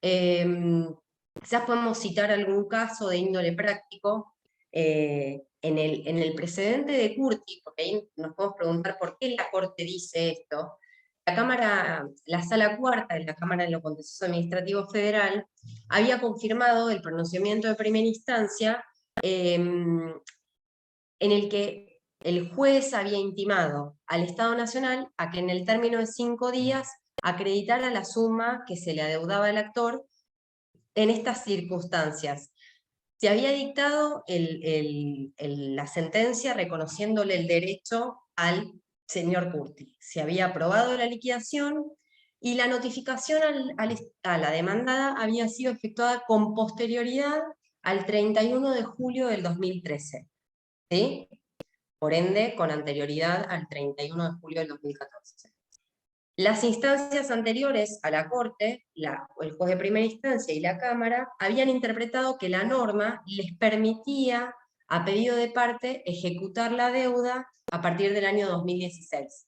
Quizás podemos citar algún caso de índole práctico en el precedente de Curti, porque ahí nos podemos preguntar por qué la Corte dice esto. La Sala Cuarta de la Cámara de lo Contencioso Administrativo Federal había confirmado el pronunciamiento de primera instancia en el que el juez había intimado al Estado Nacional a que en el término de 5 días acreditara la suma que se le adeudaba al actor en estas circunstancias. Se había dictado la sentencia reconociéndole el derecho al señor Curti. Se había aprobado la liquidación y la notificación a la demandada había sido efectuada con posterioridad al 31 de julio del 2013. ¿Sí? Por ende, con anterioridad al 31 de julio del 2014. Las instancias anteriores a la Corte, el juez de primera instancia y la Cámara, habían interpretado que la norma les permitía, a pedido de parte, ejecutar la deuda a partir del año 2016.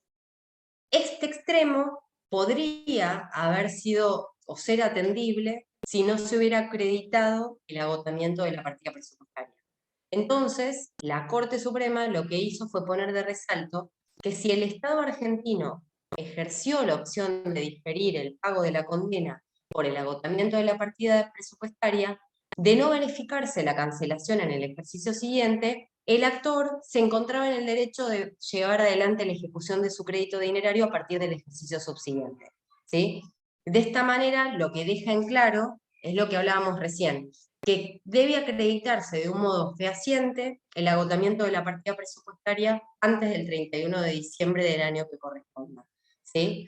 Este extremo podría haber sido o ser atendible si no se hubiera acreditado el agotamiento de la partida presupuestaria. Entonces, la Corte Suprema lo que hizo fue poner de resalto que si el Estado argentino ejerció la opción de diferir el pago de la condena por el agotamiento de la partida presupuestaria, de no verificarse la cancelación en el ejercicio siguiente, el actor se encontraba en el derecho de llevar adelante la ejecución de su crédito dinerario a partir del ejercicio subsiguiente. ¿Sí? De esta manera, lo que deja en claro es lo que hablábamos recién, que debe acreditarse de un modo fehaciente el agotamiento de la partida presupuestaria antes del 31 de diciembre del año que corresponda, ¿sí?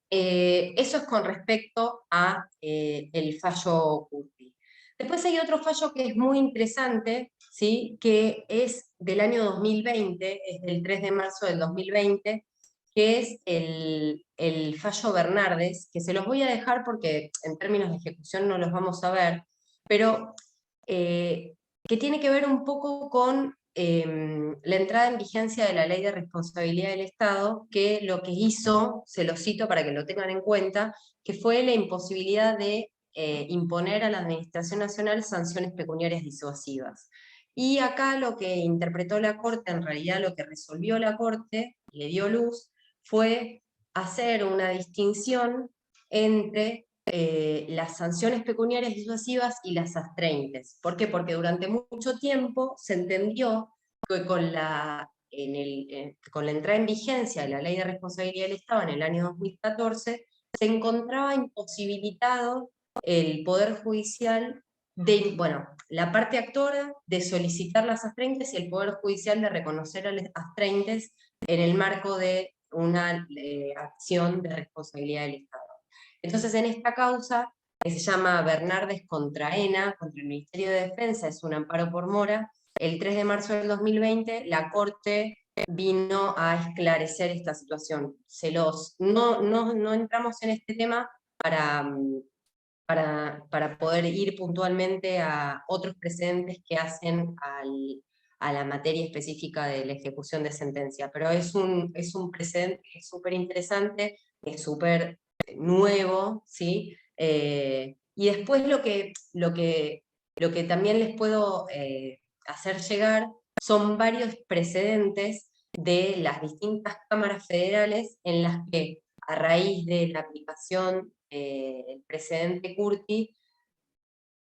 Eso es con respecto a el fallo Curti. Después hay otro fallo que es muy interesante, ¿sí? Que es del año 2020, es del 3 de marzo del 2020, que es el fallo Bernardes, que se los voy a dejar porque en términos de ejecución no los vamos a ver, pero que tiene que ver un poco con la entrada en vigencia de la Ley de Responsabilidad del Estado, que lo que hizo, se lo cito para que lo tengan en cuenta, que fue la imposibilidad de imponer a la Administración Nacional sanciones pecuniarias disuasivas. Y acá lo que interpretó la Corte, en realidad lo que resolvió la Corte, le dio luz, fue hacer una distinción entre las sanciones pecuniarias disuasivas y las astreintes. ¿Por qué? Porque durante mucho tiempo se entendió que con la entrada en vigencia de la Ley de Responsabilidad del Estado en el año 2014, se encontraba imposibilitado el Poder Judicial de, bueno, la parte actora de solicitar las astreintes y el Poder Judicial de reconocer a las astreintes en el marco de una acción de responsabilidad del Estado. Entonces, en esta causa, que se llama Bernardes contra ENA, contra el Ministerio de Defensa, es un amparo por mora, el 3 de marzo del 2020, la Corte vino a esclarecer esta situación. No entramos en este tema para poder ir puntualmente a otros precedentes que hacen a la materia específica de la ejecución de sentencia, pero es un precedente que es súper interesante, es súper nuevo, ¿sí? Y después lo que también les puedo hacer llegar son varios precedentes de las distintas cámaras federales en las que, a raíz de la aplicación del precedente Curti,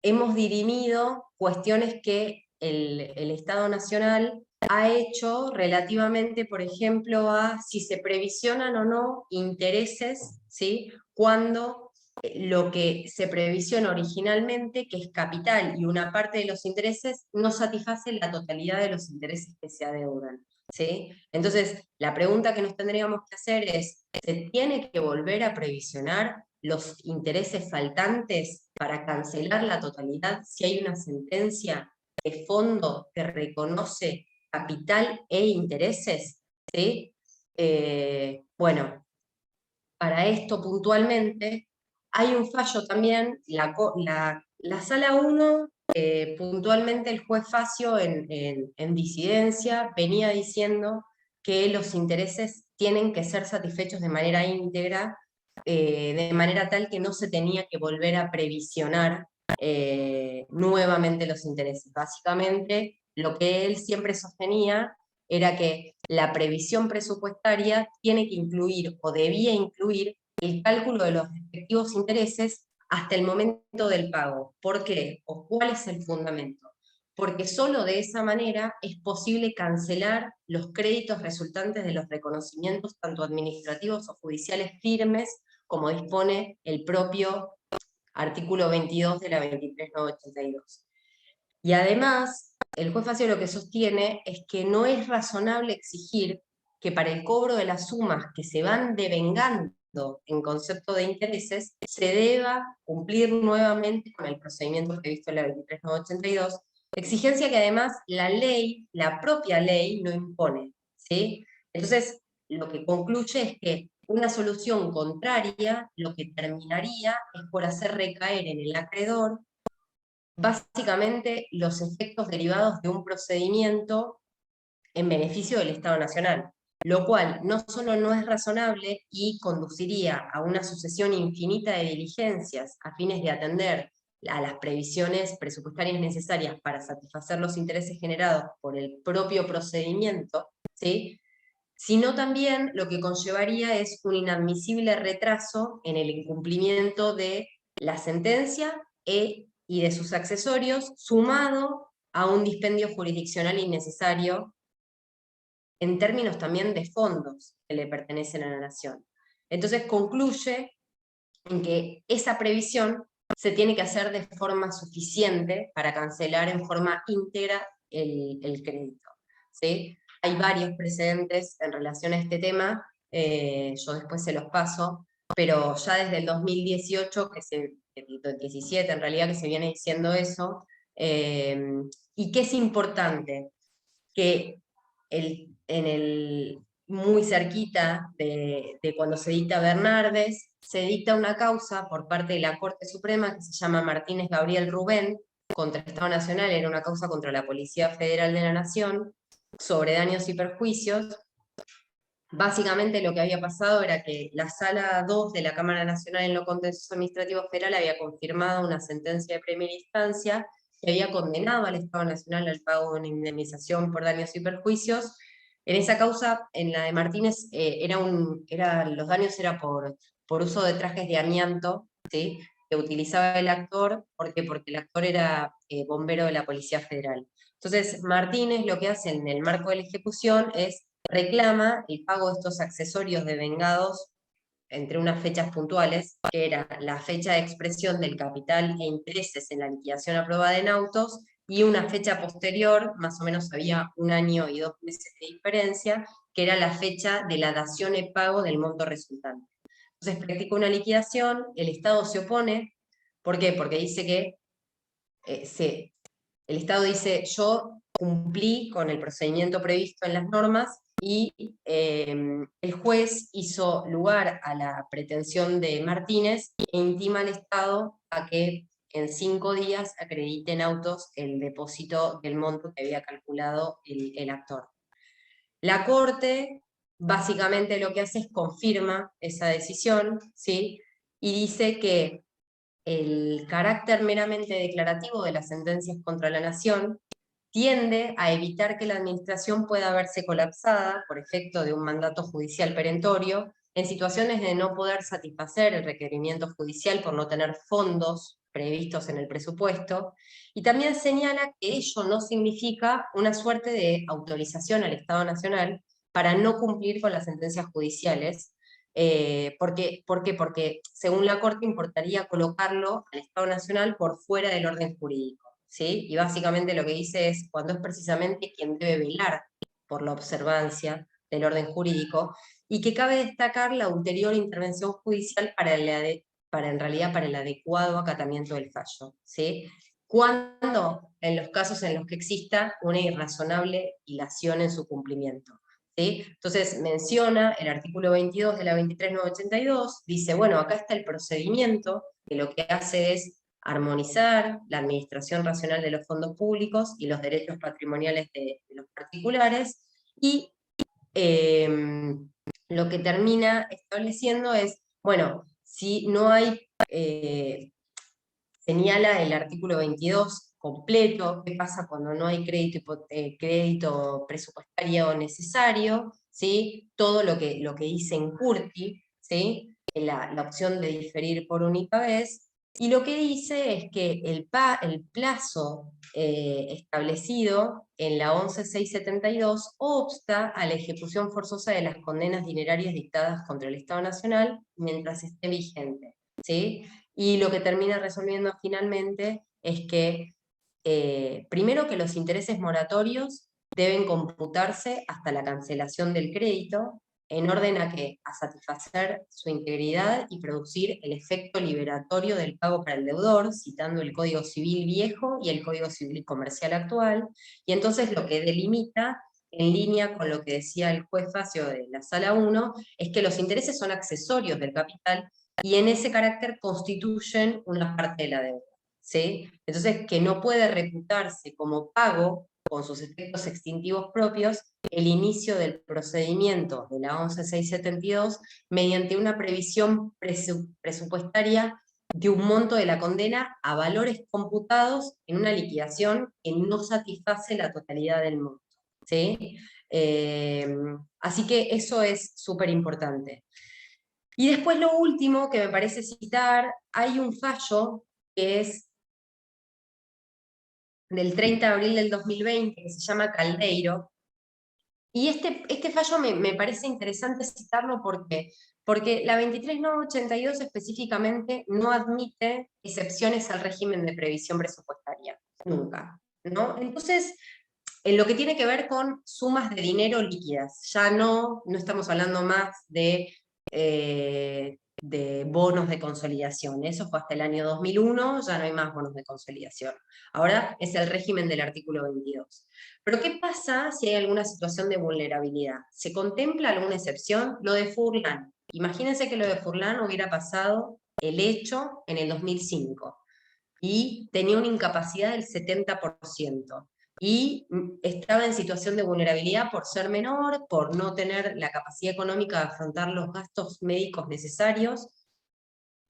hemos dirimido cuestiones que el Estado Nacional ha hecho relativamente, por ejemplo, a si se previsionan o no intereses, ¿sí? Cuando lo que se previsiona originalmente, que es capital y una parte de los intereses, no satisface la totalidad de los intereses que se adeudan, ¿sí? Entonces, la pregunta que nos tendríamos que hacer es, ¿se tiene que volver a previsionar los intereses faltantes para cancelar la totalidad si hay una sentencia de fondo que reconoce capital e intereses? ¿Sí? Bueno, para esto puntualmente hay un fallo también, la Sala 1, puntualmente el juez Facio en disidencia venía diciendo que los intereses tienen que ser satisfechos de manera íntegra, de manera tal que no se tenía que volver a previsionar nuevamente los intereses. Básicamente, lo que él siempre sostenía era que la previsión presupuestaria tiene que incluir, o debía incluir, el cálculo de los respectivos intereses hasta el momento del pago. ¿Por qué? ¿O cuál es el fundamento? Porque solo de esa manera es posible cancelar los créditos resultantes de los reconocimientos tanto administrativos o judiciales firmes, como dispone el propio artículo 22 de la 23982. Y además, el juez Facio lo que sostiene es que no es razonable exigir que para el cobro de las sumas que se van devengando en concepto de intereses, se deba cumplir nuevamente con el procedimiento previsto en la 23982, exigencia que además la ley, la propia ley, no impone, ¿sí? Entonces, lo que concluye es que una solución contraria lo que terminaría es por hacer recaer en el acreedor básicamente los efectos derivados de un procedimiento en beneficio del Estado Nacional, lo cual no solo no es razonable y conduciría a una sucesión infinita de diligencias a fines de atender a las previsiones presupuestarias necesarias para satisfacer los intereses generados por el propio procedimiento, ¿sí? Sino también lo que conllevaría es un inadmisible retraso en el incumplimiento de la sentencia y de sus accesorios, sumado a un dispendio jurisdiccional innecesario en términos también de fondos que le pertenecen a la nación. Entonces concluye en que esa previsión se tiene que hacer de forma suficiente para cancelar en forma íntegra el crédito, ¿sí? Hay varios precedentes en relación a este tema, yo después se los paso, pero ya desde el 2018, el 17 en realidad, que se viene diciendo eso, y que es importante que muy cerquita de cuando se dicta Bernardes, se dicta una causa por parte de la Corte Suprema que se llama Martínez Gabriel Rubén contra el Estado Nacional, era una causa contra la Policía Federal de la Nación, sobre daños y perjuicios. Básicamente lo que había pasado era que la Sala 2 de la Cámara Nacional en lo Contencioso Administrativo Federal había confirmado una sentencia de primera instancia que había condenado al Estado Nacional al pago de una indemnización por daños y perjuicios. En esa causa, en la de Martínez, los daños eran por uso de trajes de amianto, ¿sí? Que utilizaba el actor, ¿por qué? Porque el actor era bombero de la Policía Federal. Entonces, Martínez lo que hace en el marco de la ejecución es reclama el pago de estos accesorios devengados entre unas fechas puntuales, que era la fecha de expresión del capital e intereses en la liquidación aprobada en autos, y una fecha posterior, más o menos había 1 año y 2 meses de diferencia, que era la fecha de la dación y pago del monto resultante. Entonces practica una liquidación, el Estado se opone. ¿Por qué? Porque dice que el Estado dice, yo cumplí con el procedimiento previsto en las normas, y el juez hizo lugar a la pretensión de Martínez e intima al Estado a que en 5 días acredite en autos el depósito del monto que había calculado el actor. La Corte básicamente lo que hace es confirma esa decisión, ¿sí? Y dice que el carácter meramente declarativo de las sentencias contra la nación tiende a evitar que la administración pueda verse colapsada por efecto de un mandato judicial perentorio en situaciones de no poder satisfacer el requerimiento judicial por no tener fondos previstos en el presupuesto, y también señala que ello no significa una suerte de autorización al Estado Nacional para no cumplir con las sentencias judiciales. ¿Por qué? Porque según la Corte importaría colocarlo al Estado Nacional por fuera del orden jurídico, ¿sí? Y básicamente lo que dice es, cuando es precisamente quien debe velar por la observancia del orden jurídico, y que cabe destacar la ulterior intervención judicial para en realidad para el adecuado acatamiento del fallo, ¿sí? Cuando en los casos en los que exista una irrazonable dilación en su cumplimiento, ¿sí? Entonces menciona el artículo 22 de la 23982, dice, bueno, acá está el procedimiento, que lo que hace es armonizar la administración racional de los fondos públicos y los derechos patrimoniales de los particulares, y lo que termina estableciendo es, bueno, si no hay, señala el artículo 22 completo, qué pasa cuando no hay crédito presupuestario necesario, ¿sí? Todo lo que dice en Curti, ¿sí? La opción de diferir por única vez, y lo que dice es que el plazo establecido en la 11672 obsta a la ejecución forzosa de las condenas dinerarias dictadas contra el Estado Nacional mientras esté vigente, ¿sí? Y lo que termina resolviendo finalmente es que, primero, que los intereses moratorios deben computarse hasta la cancelación del crédito, en orden a satisfacer su integridad y producir el efecto liberatorio del pago para el deudor, citando el Código Civil viejo y el Código Civil Comercial actual. Y entonces lo que delimita, en línea con lo que decía el juez Facio de la Sala 1, es que los intereses son accesorios del capital y en ese carácter constituyen una parte de la deuda, ¿sí? Entonces, que no puede reputarse como pago, con sus efectos extintivos propios, el inicio del procedimiento de la 11672 mediante una previsión presupuestaria de un monto de la condena a valores computados en una liquidación que no satisface la totalidad del monto, ¿sí? Así que eso es súper importante. Y después lo último que me parece citar, hay un fallo que es del 30 de abril del 2020, que se llama Caldeiro, y este fallo me parece interesante citarlo porque Porque la 23.982 específicamente no admite excepciones al régimen de previsión presupuestaria, nunca, ¿no? Entonces, en lo que tiene que ver con sumas de dinero líquidas, ya no estamos hablando más de bonos de consolidación, eso fue hasta el año 2001, ya no hay más bonos de consolidación. Ahora es el régimen del artículo 22. Pero ¿qué pasa si hay alguna situación de vulnerabilidad? ¿Se contempla alguna excepción? Lo de Furlan. Imagínense que lo de Furlan hubiera pasado el hecho en el 2005 y tenía una incapacidad del 70% y estaba en situación de vulnerabilidad por ser menor, por no tener la capacidad económica de afrontar los gastos médicos necesarios.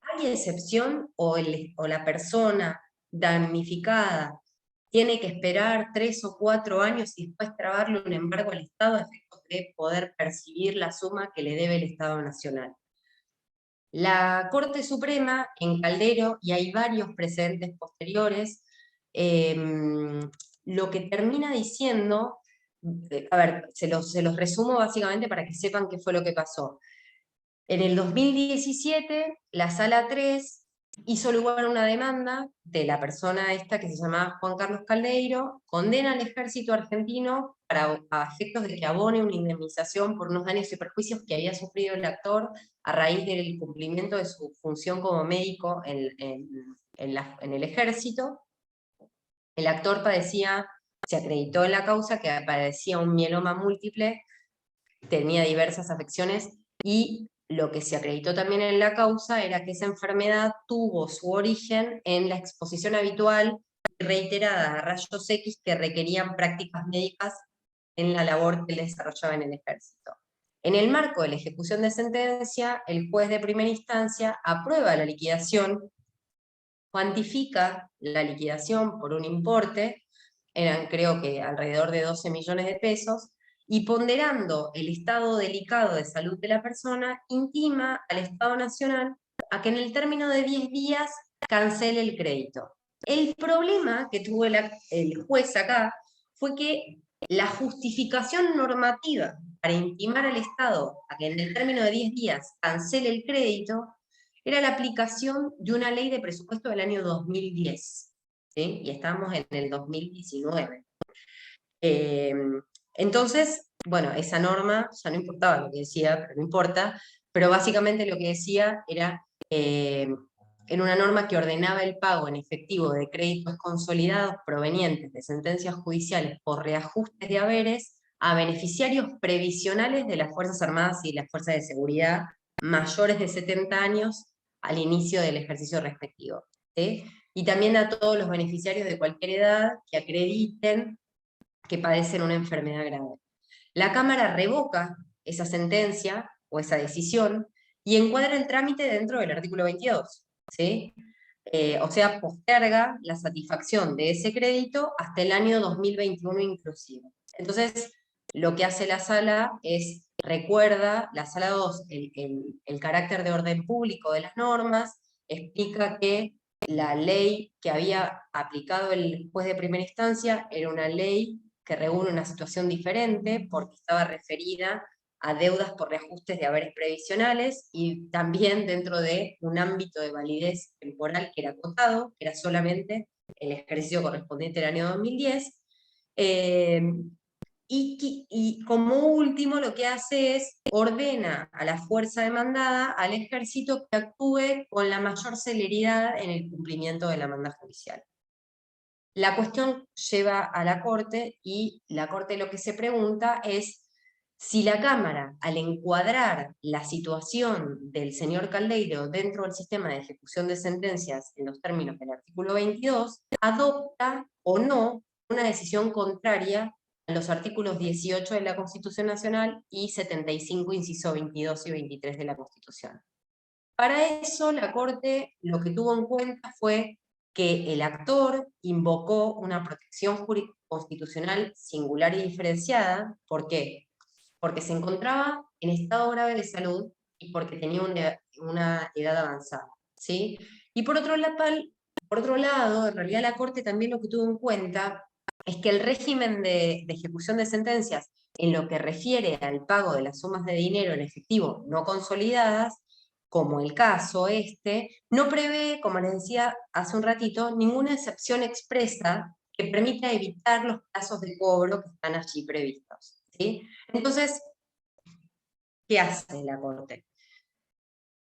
¿Hay excepción o la persona damnificada tiene que esperar 3 o 4 años y después trabarle un embargo al Estado a efectos de poder percibir la suma que le debe el Estado Nacional? La Corte Suprema en Caldero, y hay varios precedentes posteriores, lo que termina diciendo, a ver, se los resumo básicamente para que sepan qué fue lo que pasó. En el 2017, la Sala 3 hizo lugar a una demanda de la persona esta que se llamaba Juan Carlos Caldeiro, condena al ejército argentino a efectos de que abone una indemnización por unos daños y perjuicios que había sufrido el actor a raíz del cumplimiento de su función como médico en el ejército. El actor se acreditó en la causa que padecía un mieloma múltiple, tenía diversas afecciones y lo que se acreditó también en la causa era que esa enfermedad tuvo su origen en la exposición habitual y reiterada a rayos X que requerían prácticas médicas en la labor que él desarrollaba en el ejército. En el marco de la ejecución de sentencia, el juez de primera instancia aprueba la liquidación, cuantifica la liquidación por un importe, eran creo que alrededor de 12 millones de pesos, y ponderando el estado delicado de salud de la persona, intima al Estado Nacional a que en el término de 10 días cancele el crédito. El problema que tuvo el juez acá fue que la justificación normativa para intimar al Estado a que en el término de 10 días cancele el crédito era la aplicación de una ley de presupuesto del año 2010, ¿sí? Y estamos en el 2019. Entonces, bueno, esa norma ya no importaba lo que decía, pero no importa, pero básicamente lo que decía era, en una norma que ordenaba el pago en efectivo de créditos consolidados provenientes de sentencias judiciales por reajustes de haberes a beneficiarios previsionales de las Fuerzas Armadas y las Fuerzas de Seguridad mayores de 70 años al inicio del ejercicio respectivo, ¿sí? Y también a todos los beneficiarios de cualquier edad que acrediten que padecen una enfermedad grave. La Cámara revoca esa sentencia o esa decisión y encuadra el trámite dentro del artículo 22, ¿sí? O sea, posterga la satisfacción de ese crédito hasta el año 2021 inclusive. Entonces, lo que hace la Sala es, recuerda, la Sala 2, el carácter de orden público de las normas, explica que la ley que había aplicado el juez de primera instancia era una ley que reúne una situación diferente porque estaba referida a deudas por reajustes de haberes previsionales y también dentro de un ámbito de validez temporal que era acotado, que era solamente el ejercicio correspondiente al año 2010. Eh, y como último lo que hace es ordena a la fuerza demandada, al ejército, que actúe con la mayor celeridad en el cumplimiento de la manda judicial. La cuestión lleva a la Corte y la Corte lo que se pregunta es si la Cámara, al encuadrar la situación del señor Caldeiro dentro del sistema de ejecución de sentencias en los términos del artículo 22, adopta o no una decisión contraria a los artículos 18 de la Constitución Nacional y 75, inciso 22 y 23 de la Constitución. Para eso, la Corte lo que tuvo en cuenta fue que el actor invocó una protección constitucional singular y diferenciada. ¿Por qué? Porque se encontraba en estado grave de salud y porque tenía una edad avanzada, ¿sí? Y por otro lado, en realidad la Corte también lo que tuvo en cuenta es que el régimen de ejecución de sentencias en lo que refiere al pago de las sumas de dinero en efectivo no consolidadas, como el caso no prevé, como les decía hace un ratito, ninguna excepción expresa que permita evitar los plazos de cobro que están allí previstos, ¿sí? Entonces, ¿qué hace la Corte?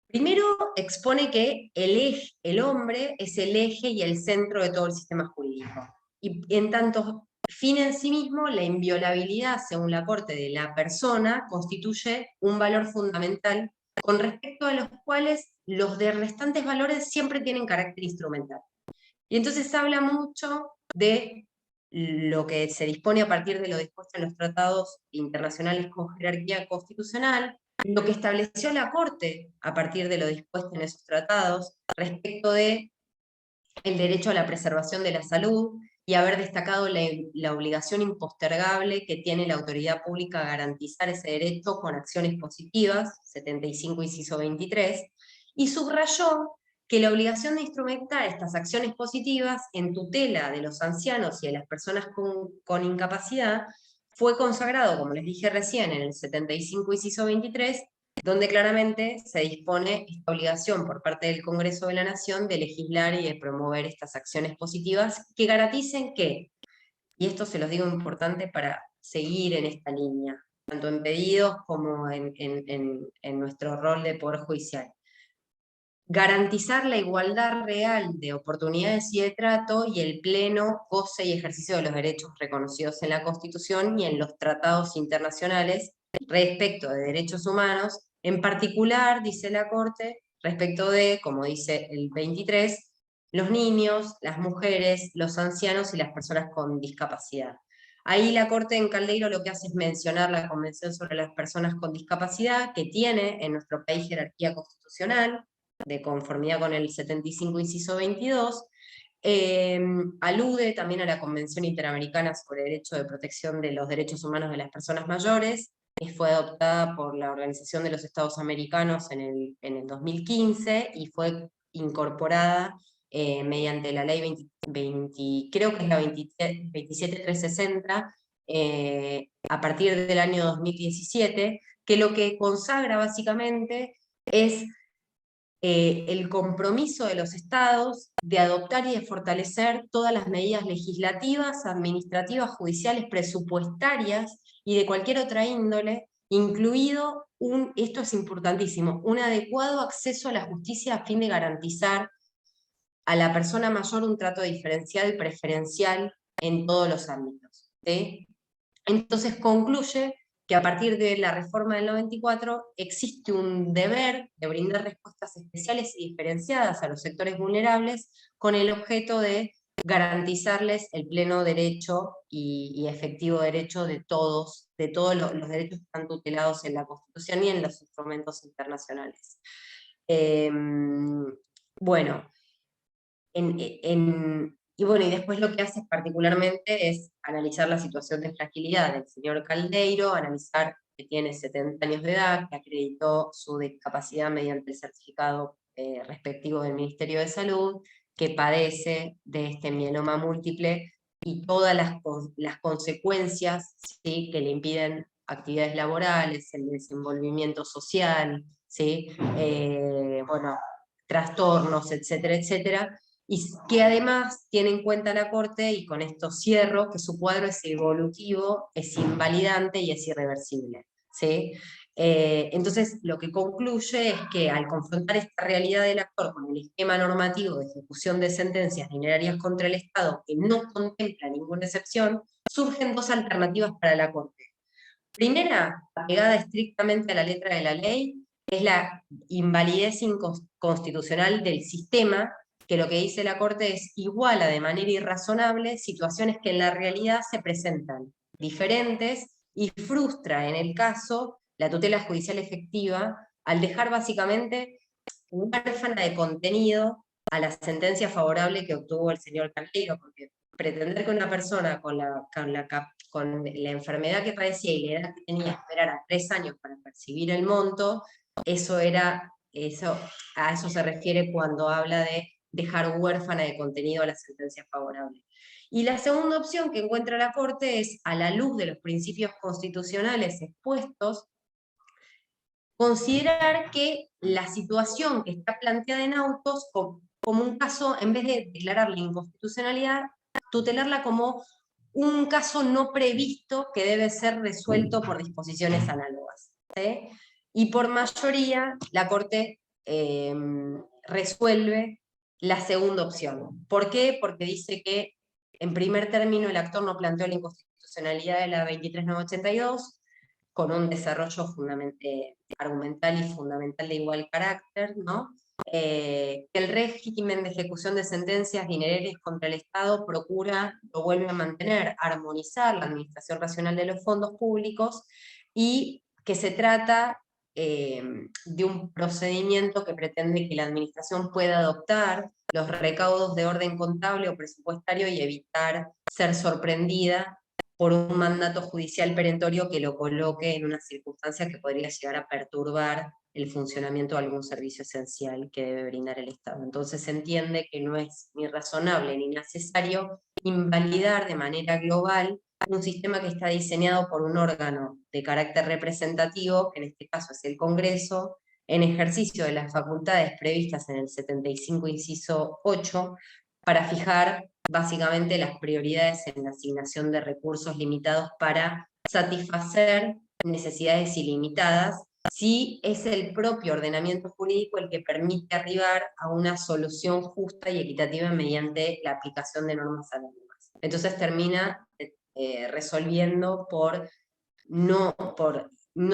Primero expone que el hombre es el eje y el centro de todo el sistema jurídico. Y en tanto fin en sí mismo, la inviolabilidad, según la Corte, de la persona constituye un valor fundamental con respecto a los cuales los de restantes valores siempre tienen carácter instrumental. Y entonces habla mucho de lo que se dispone a partir de lo dispuesto en los tratados internacionales con jerarquía constitucional, lo que estableció la Corte a partir de lo dispuesto en esos tratados respecto de el derecho a la preservación de la salud y haber destacado la obligación impostergable que tiene la autoridad pública a garantizar ese derecho con acciones positivas, 75 inciso 23, y subrayó que la obligación de instrumentar estas acciones positivas en tutela de los ancianos y de las personas con incapacidad fue consagrado, como les dije recién, en el 75 inciso 23, donde claramente se dispone esta obligación por parte del Congreso de la Nación de legislar y de promover estas acciones positivas que garanticen que, y esto se los digo importante para seguir en esta línea, tanto en pedidos como en nuestro rol de Poder Judicial, garantizar la igualdad real de oportunidades y de trato y el pleno goce y ejercicio de los derechos reconocidos en la Constitución y en los tratados internacionales respecto de derechos humanos, en particular, dice la Corte, respecto de, como dice el 23, los niños, las mujeres, los ancianos y las personas con discapacidad. Ahí la Corte en Caldeiro lo que hace es mencionar la Convención sobre las Personas con Discapacidad, que tiene en nuestro país jerarquía constitucional, de conformidad con el 75 inciso 22, alude también a la Convención Interamericana sobre el Derecho de Protección de los Derechos Humanos de las Personas Mayores, que fue adoptada por la Organización de los Estados Americanos en el 2015 y fue incorporada mediante la ley 20, creo que es la 27360, a partir del año 2017, que lo que consagra básicamente es el compromiso de los estados de adoptar y de fortalecer todas las medidas legislativas, administrativas, judiciales, presupuestarias y de cualquier otra índole, incluido esto es importantísimo, un adecuado acceso a la justicia a fin de garantizar a la persona mayor un trato diferencial y preferencial en todos los ámbitos, ¿sí? Entonces concluye que a partir de la reforma del 94 existe un deber de brindar respuestas especiales y diferenciadas a los sectores vulnerables con el objeto de garantizarles el pleno derecho y efectivo derecho de todos los derechos que están tutelados en la Constitución y en los instrumentos internacionales. Bueno, y bueno, y después lo que hace particularmente es analizar la situación de fragilidad del señor Caldeiro, analizar que tiene 70 años de edad, que acreditó su discapacidad mediante el certificado respectivo del Ministerio de Salud, que padece de este mieloma múltiple y todas las consecuencias, ¿sí?, que le impiden actividades laborales, el desenvolvimiento social, ¿sí? Bueno, trastornos, etcétera, etcétera, y que además tiene en cuenta la Corte, y con esto cierro, que su cuadro es evolutivo, es invalidante y es irreversible, ¿sí? Entonces, lo que concluye es que al confrontar esta realidad del actor con el esquema normativo de ejecución de sentencias dinerarias contra el Estado, que no contempla ninguna excepción, surgen dos alternativas para la Corte. Primera, apegada estrictamente a la letra de la ley, es la invalidez inconstitucional del sistema, que lo que dice la Corte es iguala de manera irrazonable situaciones que en la realidad se presentan diferentes y frustra en el caso la tutela judicial efectiva al dejar básicamente huérfana de contenido a la sentencia favorable que obtuvo el señor Caldeiro, porque pretender que una persona con la enfermedad que padecía y la edad que tenía esperara 3 años para percibir el monto, a eso se refiere cuando habla de dejar huérfana de contenido a la sentencia favorable. Y la segunda opción que encuentra la Corte es, a la luz de los principios constitucionales expuestos, considerar que la situación que está planteada en autos como un caso, en vez de declarar la inconstitucionalidad, tutelarla como un caso no previsto que debe ser resuelto por disposiciones análogas, ¿sí? Y por mayoría, la Corte resuelve la segunda opción. ¿Por qué? Porque dice que, en primer término, el actor no planteó la inconstitucionalidad de la 23.982, con un desarrollo argumental y fundamental de igual carácter, ¿no? Que el régimen de ejecución de sentencias dinereres contra el Estado procura, lo vuelve a mantener, armonizar la administración racional de los fondos públicos, y que se trata de un procedimiento que pretende que la administración pueda adoptar los recaudos de orden contable o presupuestario y evitar ser sorprendida por un mandato judicial perentorio que lo coloque en una circunstancia que podría llegar a perturbar el funcionamiento de algún servicio esencial que debe brindar el Estado. Entonces se entiende que no es ni razonable ni necesario invalidar de manera global un sistema que está diseñado por un órgano de carácter representativo, que en este caso es el Congreso, en ejercicio de las facultades previstas en el 75, inciso 8, para fijar básicamente las prioridades en la asignación de recursos limitados para satisfacer necesidades ilimitadas, si es el propio ordenamiento jurídico el que permite arribar a una solución justa y equitativa mediante la aplicación de normas análogas. Entonces termina resolviendo por no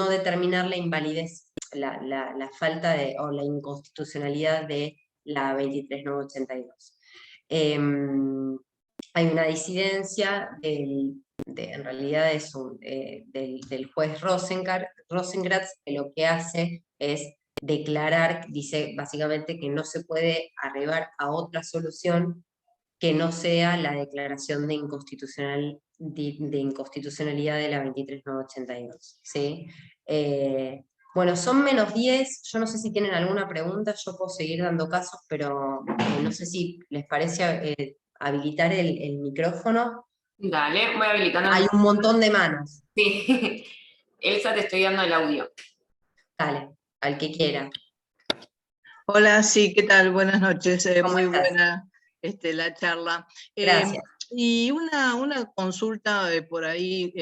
determinar la invalidez, la falta de, o la inconstitucionalidad de la 23.982. Hay una disidencia en realidad es del juez Rosengratz, que lo que hace es declarar, dice básicamente que no se puede arribar a otra solución que no sea la declaración de inconstitucionalidad de la 23.982, ¿sí? Bueno, son -10, yo no sé si tienen alguna pregunta, yo puedo seguir dando casos, pero no sé si les parece habilitar el micrófono. Dale, voy habilitando el Hay un montón de manos. Sí. Elsa, te estoy dando el audio. Dale, al que quiera. Hola, sí, ¿qué tal? Buenas noches, ¿Cómo muy estás? buena la charla. Gracias. Y una consulta por ahí,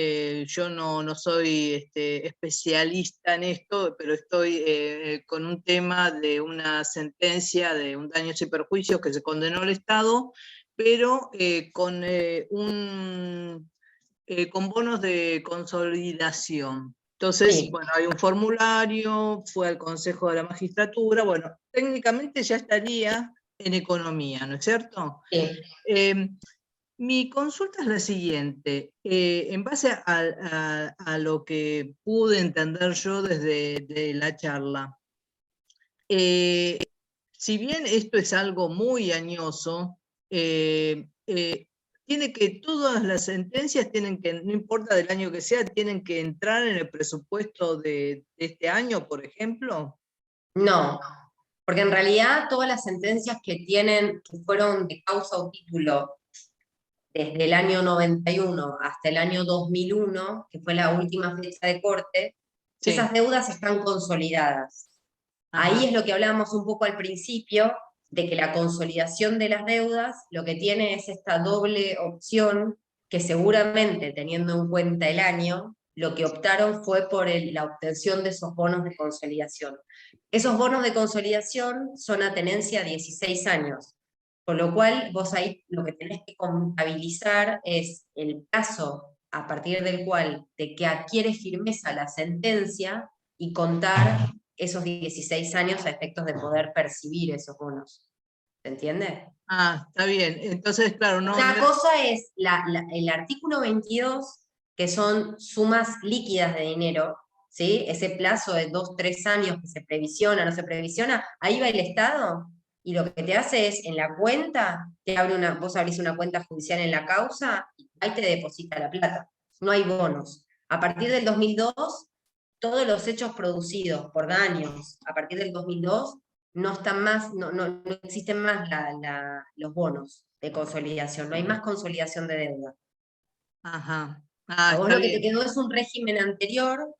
yo no soy especialista en esto, pero estoy con un tema de una sentencia de un daños y perjuicios que se condenó al Estado, pero con bonos de consolidación. Entonces, Sí. bueno, hay un formulario, fue al Consejo de la Magistratura, bueno, técnicamente ya estaría en economía, ¿no es cierto? Sí. Mi consulta es la siguiente, en base a lo que pude entender yo desde la charla, si bien esto es algo muy añoso, tiene que, todas las sentencias tienen que, no importa del año que sea, tienen que entrar en el presupuesto de este año, por ejemplo. No, porque en realidad todas las sentencias que fueron de causa o título desde el año 91 hasta el año 2001, que fue la última fecha de corte, Sí. esas deudas están consolidadas. Ajá. Ahí es lo que hablábamos un poco al principio, de que la consolidación de las deudas lo que tiene es esta doble opción, que seguramente, teniendo en cuenta el año, lo que optaron fue por la obtención de esos bonos de consolidación. Esos bonos de consolidación son a tenencia a 16 años, con lo cual vos ahí lo que tenés que contabilizar es el plazo a partir del cual de que adquiere firmeza la sentencia y contar esos 16 años a efectos de poder percibir esos bonos. ¿Se entiende? Ah, está bien. Entonces, claro, no... Una cosa es el artículo 22, que son sumas líquidas de dinero, ¿sí? Ese plazo de 2, 3 años que se previsiona, no se previsiona, ahí va el Estado, y lo que te hace es, en la cuenta, vos abrís una cuenta judicial en la causa, y ahí te deposita la plata. No hay bonos. A partir del 2002, todos los hechos producidos por daños, a partir del 2002, no están más, no existen más los bonos. de consolidación, no hay más consolidación de deuda. Ajá. A vos Está lo que te bien. quedó es un régimen anterior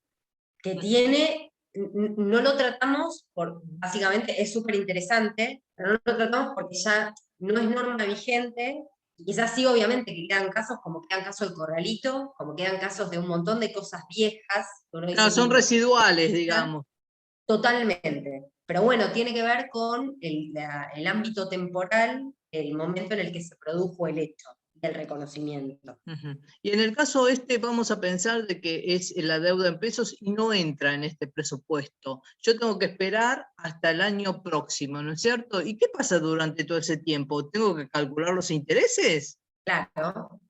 que tiene, no lo tratamos, básicamente es súper interesante, pero no lo tratamos porque ya no es norma vigente, y quizás sí, obviamente, que quedan casos como quedan casos del Corralito, como quedan casos de un montón de cosas viejas, que uno dice, No, son residuales, digamos. totalmente. Pero bueno, tiene que ver con el ámbito temporal, el momento en el que se produjo el hecho del reconocimiento. Ujú. Y en el caso vamos a pensar de que es la deuda en pesos y no entra en este presupuesto. Yo tengo que esperar hasta el año próximo, ¿no es cierto? ¿Y qué pasa durante todo ese tiempo? ¿Tengo que calcular los intereses? Claro.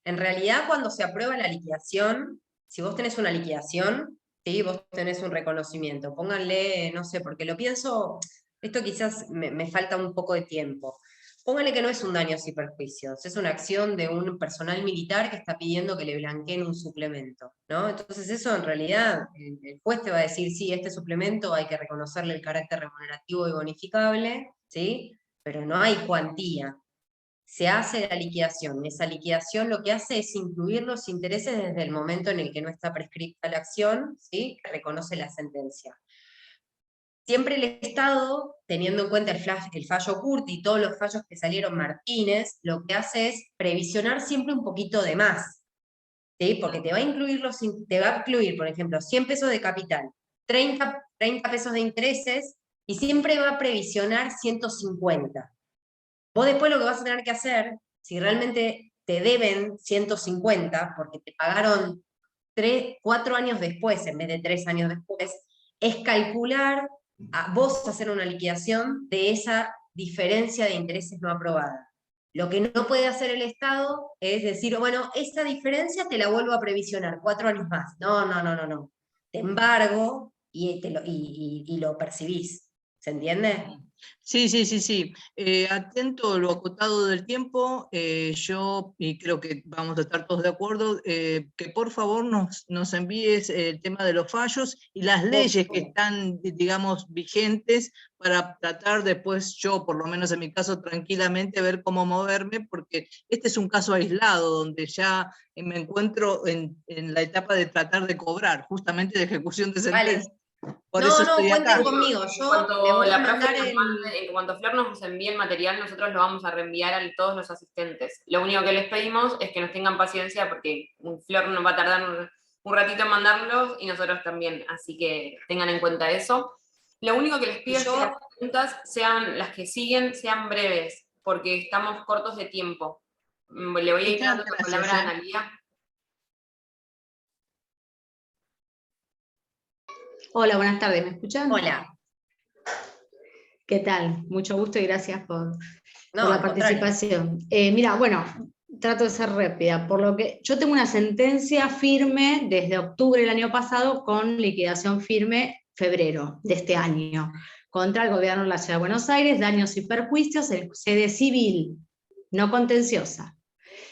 En realidad, cuando se aprueba la liquidación, si vos tenés una liquidación, ¿sí? Vos tenés un reconocimiento. Pónganle, no sé, porque lo pienso, esto quizás me falta un poco de tiempo. Pónganle que no es un daños y perjuicios, es una acción de un personal militar que está pidiendo que le blanqueen un suplemento, ¿no? Entonces eso en realidad, el juez te va a decir, sí, este suplemento hay que reconocerle el carácter remunerativo y bonificable, ¿sí? Pero no hay cuantía. Se hace la liquidación. Esa liquidación lo que hace es incluir los intereses desde el momento en el que no está prescripta la acción, ¿sí? Que reconoce la sentencia. Siempre el Estado, teniendo en cuenta el fallo Curti y todos los fallos que salieron Martínez, lo que hace es previsionar siempre un poquito de más, ¿sí? Porque te va a incluir, por ejemplo, 100 pesos de capital, 30 pesos de intereses, y siempre va a previsionar 150. Vos después lo que vas a tener que hacer, si realmente te deben 150, porque te pagaron 4 años después en vez de 3 años después, es calcular, vos hacer una liquidación de esa diferencia de intereses no aprobada. Lo que no puede hacer el Estado es decir, bueno, esa diferencia te la vuelvo a previsionar 4 años más. No, no, no, no, no. Te embargo y lo percibís. ¿Se entiende? Sí, sí, sí, sí. Atento a lo acotado del tiempo, yo, y creo que vamos a estar todos de acuerdo, que por favor nos envíes el tema de los fallos y las leyes que están, digamos, vigentes para tratar después yo, por lo menos en mi caso, tranquilamente ver cómo moverme, porque este es un caso aislado donde ya me encuentro en la etapa de tratar de cobrar, justamente de ejecución de sentencia. Vale. Por eso No, estoy cuenten acá. conmigo. En Yo les cuanto voy a la profe mandar nos el. mande, en cuanto Flor nos envíe el material, nosotros lo vamos a reenviar a todos los asistentes. Lo único que les pedimos es que nos tengan paciencia porque Flor nos va a tardar un ratito en mandarlos y nosotros también, así que tengan en cuenta eso. Lo único que les pido es que las preguntas sean, las que siguen, sean breves, porque estamos cortos de tiempo. Le voy a ir dando la palabra a Analia. Hola, buenas tardes, ¿me escuchan? Hola. ¿Qué tal? Mucho gusto y gracias por la al contrario. participación. Mira, bueno, trato de ser rápida, por lo que yo tengo una sentencia firme desde octubre del año pasado con liquidación firme febrero de este año, contra el gobierno de la Ciudad de Buenos Aires, daños y perjuicios, sede civil, no contenciosa.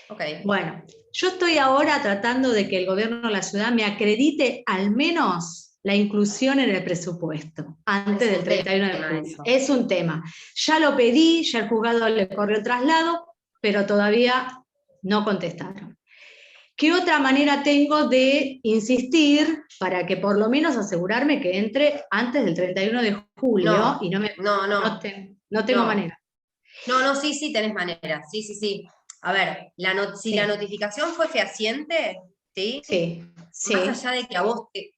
Okay. Bueno, yo estoy ahora tratando de que el gobierno de la ciudad me acredite al menos la inclusión en el presupuesto antes del 31 de julio. Eso. Es un tema. Ya lo pedí, ya el juzgado le corrió el traslado, pero todavía no contestaron. ¿Qué otra manera tengo de insistir para que por lo menos asegurarme que entre antes del 31 de julio? Y no tengo manera. No, sí, tenés manera. Sí. A ver, si la notificación fue fehaciente, ¿sí? Sí. Más allá de que a vos te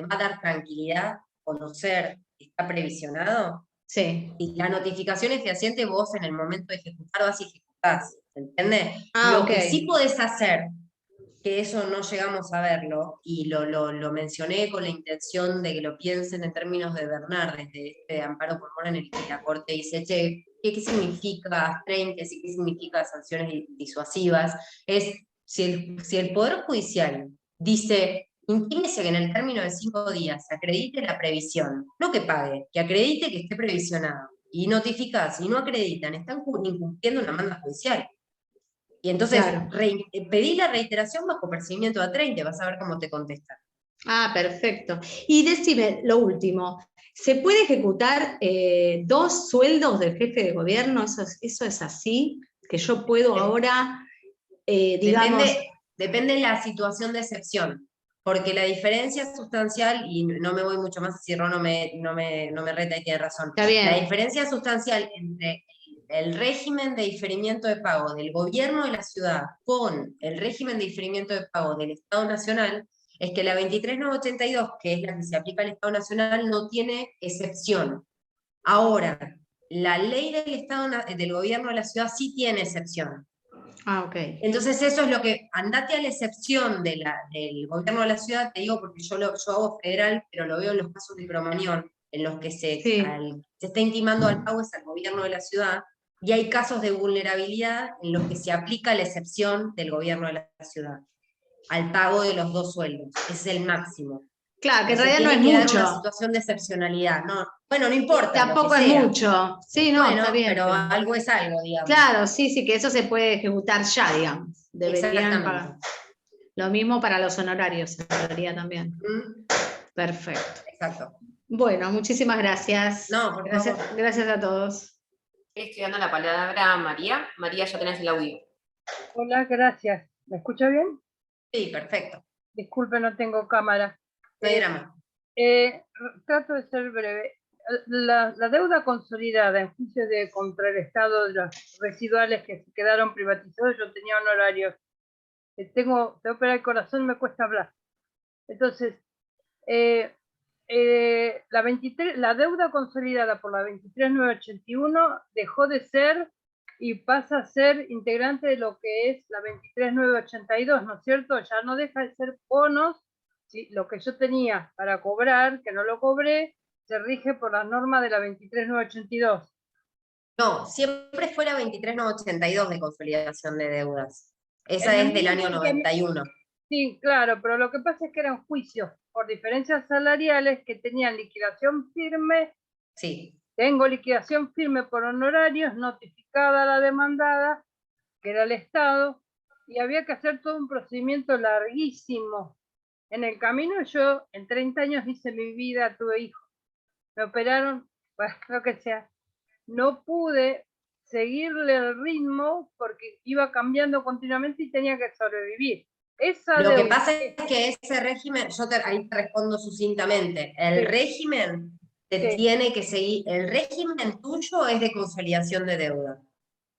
va a dar tranquilidad conocer que está previsionado, sí. Si la notificación es fehaciente, vos en el momento de ejecutar vas y ejecutás, ¿entendés? Ah, Lo ok. que sí podés hacer, que eso no llegamos a verlo, y lo mencioné con la intención de que lo piensen en términos de Bernard, desde este amparo por mora en el que la Corte dice, che, ¿qué significa treintes y qué significa sanciones disuasivas? Es, si el Poder Judicial dice, imagínese que en el término de 5 días se acredite la previsión, no que pague, que acredite que esté previsionado, y notificás, y no acreditan, están incumpliendo una manda judicial. Y entonces pedí la reiteración bajo procedimiento A30, vas a ver cómo te contestan. Ah, perfecto. Y decime, lo último, ¿se puede ejecutar 2 sueldos del jefe de gobierno? ¿Eso es así? que yo puedo ahora, digamos... Depende de la situación de excepción, porque la diferencia sustancial, y no me voy mucho más, si Ron no me reta y tiene razón, Está bien. la diferencia sustancial entre el régimen de diferimiento de pago del gobierno de la ciudad con el régimen de diferimiento de pago del Estado Nacional es que la 23982, que es la que se aplica al Estado Nacional, no tiene excepción. Ahora, la ley del gobierno de la ciudad sí tiene excepción. Ah, ok. Entonces eso es lo que, andate a la excepción del gobierno de la ciudad, te digo porque yo hago federal, pero lo veo en los casos de Cromañón, en los que se está intimando al pago es al gobierno de la ciudad, y hay casos de vulnerabilidad en los que se aplica la excepción del gobierno de la ciudad, al pago de los 2 sueldos, ese es el máximo. Claro, que en Entonces, realidad no es tiene que mucho. dar una situación de excepcionalidad, ¿no? Bueno, no importa. Tampoco es mucho. Sí, no, bueno, está bien. pero algo es algo, digamos. Claro, sí, que eso se puede ejecutar ya, digamos. Deberían pagar. Lo mismo para los honorarios, en realidad también. Perfecto. Exacto. Bueno, muchísimas gracias. No, por favor. Gracias a todos. Estoy dando la palabra a María. María, ya tenés el audio. Hola, gracias. ¿Me escucha bien? Sí, perfecto. Disculpe, no tengo cámara. No hay drama. Trato de ser breve. La deuda consolidada en juicio contra el Estado de los residuales que se quedaron privatizados, yo tenía honorarios. Tengo que operar el corazón, me cuesta hablar. Entonces, la deuda consolidada por la 23981 dejó de ser y pasa a ser integrante de lo que es la 23982, ¿no es cierto? Ya no deja de ser bonos, ¿sí? Lo que yo tenía para cobrar, que no lo cobré, se rige por las normas de la 23982. No, siempre fue la 23982 de consolidación de deudas. Esa es del año 91. Sí, claro, pero lo que pasa es que eran juicios por diferencias salariales que tenían liquidación firme. Sí. Tengo liquidación firme por honorarios, notificada a la demandada, que era el Estado, y había que hacer todo un procedimiento larguísimo. En el camino yo, en 30 años hice mi vida, tuve hijos. Me operaron, bueno, lo que sea. No pude seguirle el ritmo porque iba cambiando continuamente y tenía que sobrevivir. Lo que pasa es que ese régimen, ahí te respondo sucintamente, el régimen tiene que seguir, el régimen tuyo es de consolidación de deuda,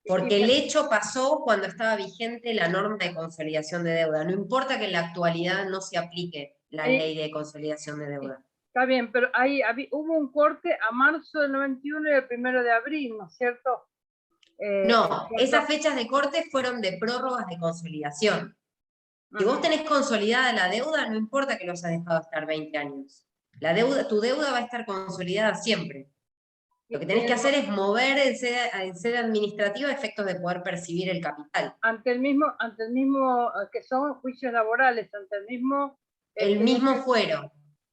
porque el hecho pasó cuando estaba vigente la norma de consolidación de deuda, no importa que en la actualidad no se aplique la ley de consolidación de deuda. Está bien, pero ahí hubo un corte a marzo del 91 y el 1 de abril, ¿no es cierto? No, esas fechas de corte fueron de prórrogas de consolidación. Si vos tenés consolidada la deuda, no importa que lo hayas dejado estar 20 años. Tu deuda va a estar consolidada siempre. Lo que tenés que hacer es mover en sede administrativa a efectos de poder percibir el capital. Ante el mismo, que son juicios laborales, ante el mismo... El mismo fuero.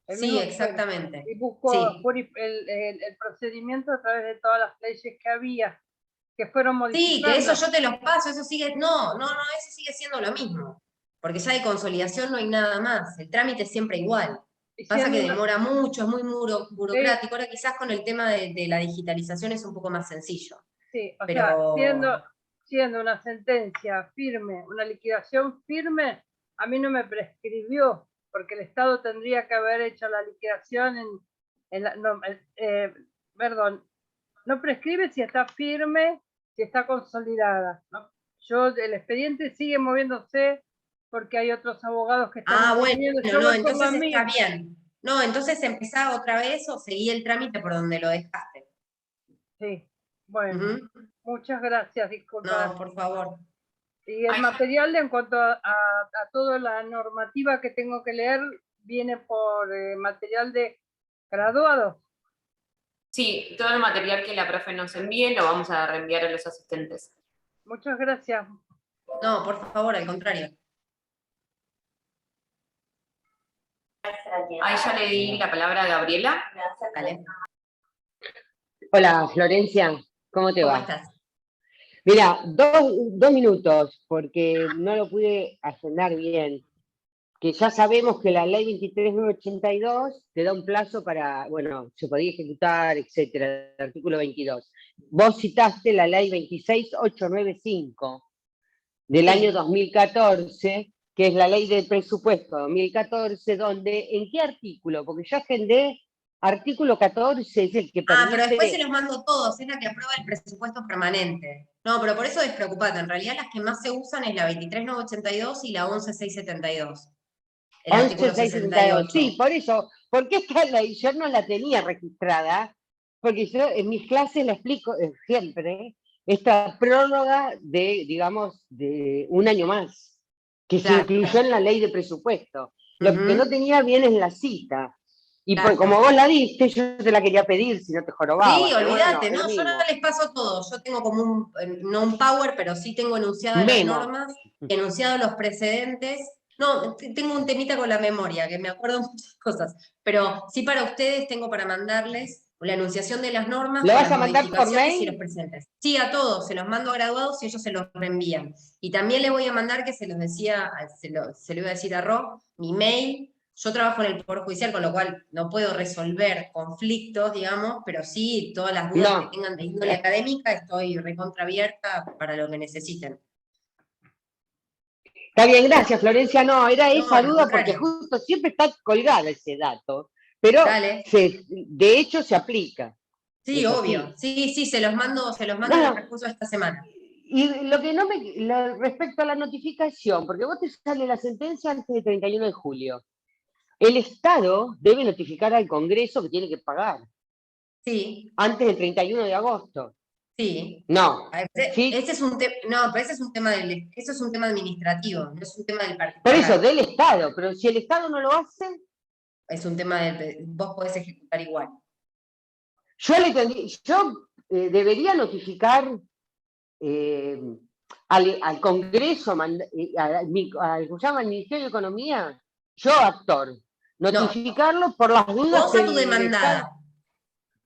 Sí, exactamente. Y busco el procedimiento a través de todas las leyes que había, que fueron modificadas. Sí, que eso yo te los paso, eso sigue... No, eso sigue siendo lo mismo. Porque ya de consolidación no hay nada más, el trámite es siempre igual. Pasa que demora mucho, es muy burocrático. Ahora quizás con el tema de la digitalización es un poco más sencillo. Sí, o pero... sea, siendo una sentencia firme, una liquidación firme, a mí no me prescribió, porque el Estado tendría que haber hecho la liquidación perdón, no prescribe si está firme, si está consolidada, ¿no? El expediente sigue moviéndose porque hay otros abogados que están... bueno, entonces está bien. No, entonces empezá otra vez o seguí el trámite por donde lo dejaste. Sí, bueno, muchas gracias, disculpa. No, por favor. Y el material en cuanto a toda la normativa que tengo que leer viene por material de graduados. Sí, todo el material que la profe nos envíe lo vamos a reenviar a los asistentes. Muchas gracias. No, por favor, al contrario. Ahí ya le di la palabra a Gabriela. Dale. Hola, Florencia, ¿cómo te va? ¿Cómo estás? Mira, dos minutos, porque no lo pude agendar bien. que ya sabemos que la ley 23.982 te da un plazo para, bueno, se podía ejecutar, etcétera, el artículo 22. Vos citaste la ley 26.895 del año 2014, que es la ley del presupuesto 2014, donde, ¿en qué artículo? Porque yo agendé, artículo 14 es el que permite... pero después se los mando todos, es la que aprueba el presupuesto permanente. No, pero por eso despreocupate, en realidad las que más se usan es la 23.982 y la 11.672. El artículo 11.672, 68. sí, por eso, porque esta ley yo no la tenía registrada, porque yo en mis clases la explico siempre, esta prórroga de, digamos, de un año más, que se incluyó en la ley de presupuesto. Lo que no tenía bien es la cita. Y como vos la diste, yo te la quería pedir, si no te jorobaba. Sí, olvídate, no, yo no les paso todo. Yo tengo como no un power, pero sí tengo enunciadas las normas, enunciados los precedentes. No, tengo un temita con la memoria, que me acuerdo muchas cosas. Pero sí para ustedes tengo para mandarles la enunciación de las normas, ¿Lo con vas las a mandar por modificaciones y mail? los precedentes. Sí, a todos, se los mando a graduados y ellos se los reenvían. Y también les voy a mandar, que se los decía, se lo iba a decir a Ro, mi mail. Yo trabajo en el Poder Judicial, con lo cual no puedo resolver conflictos, digamos, pero sí, todas las dudas que tengan de índole académica, estoy recontra abierta para lo que necesiten. Está bien, gracias, Florencia. No, era esa duda porque contrario. justo siempre está colgado ese dato, pero de hecho se aplica. Sí, obvio. Sí, se los mando los recursos esta semana. Y lo que no me... respecto a la notificación, porque vos te sale la sentencia antes del 31 de julio. El Estado debe notificar al Congreso que tiene que pagar. Sí. Antes del 31 de agosto. Sí. No. ¿Sí? Ese es un pero ese es un tema eso es un tema administrativo, no es un tema del particular. Por eso, del Estado, pero si el Estado no lo hace... Es un tema vos podés ejecutar igual. Yo debería notificar al Congreso, al Ministerio de Economía, yo actor, notificarlo por las dudas. Vos a tu demandada.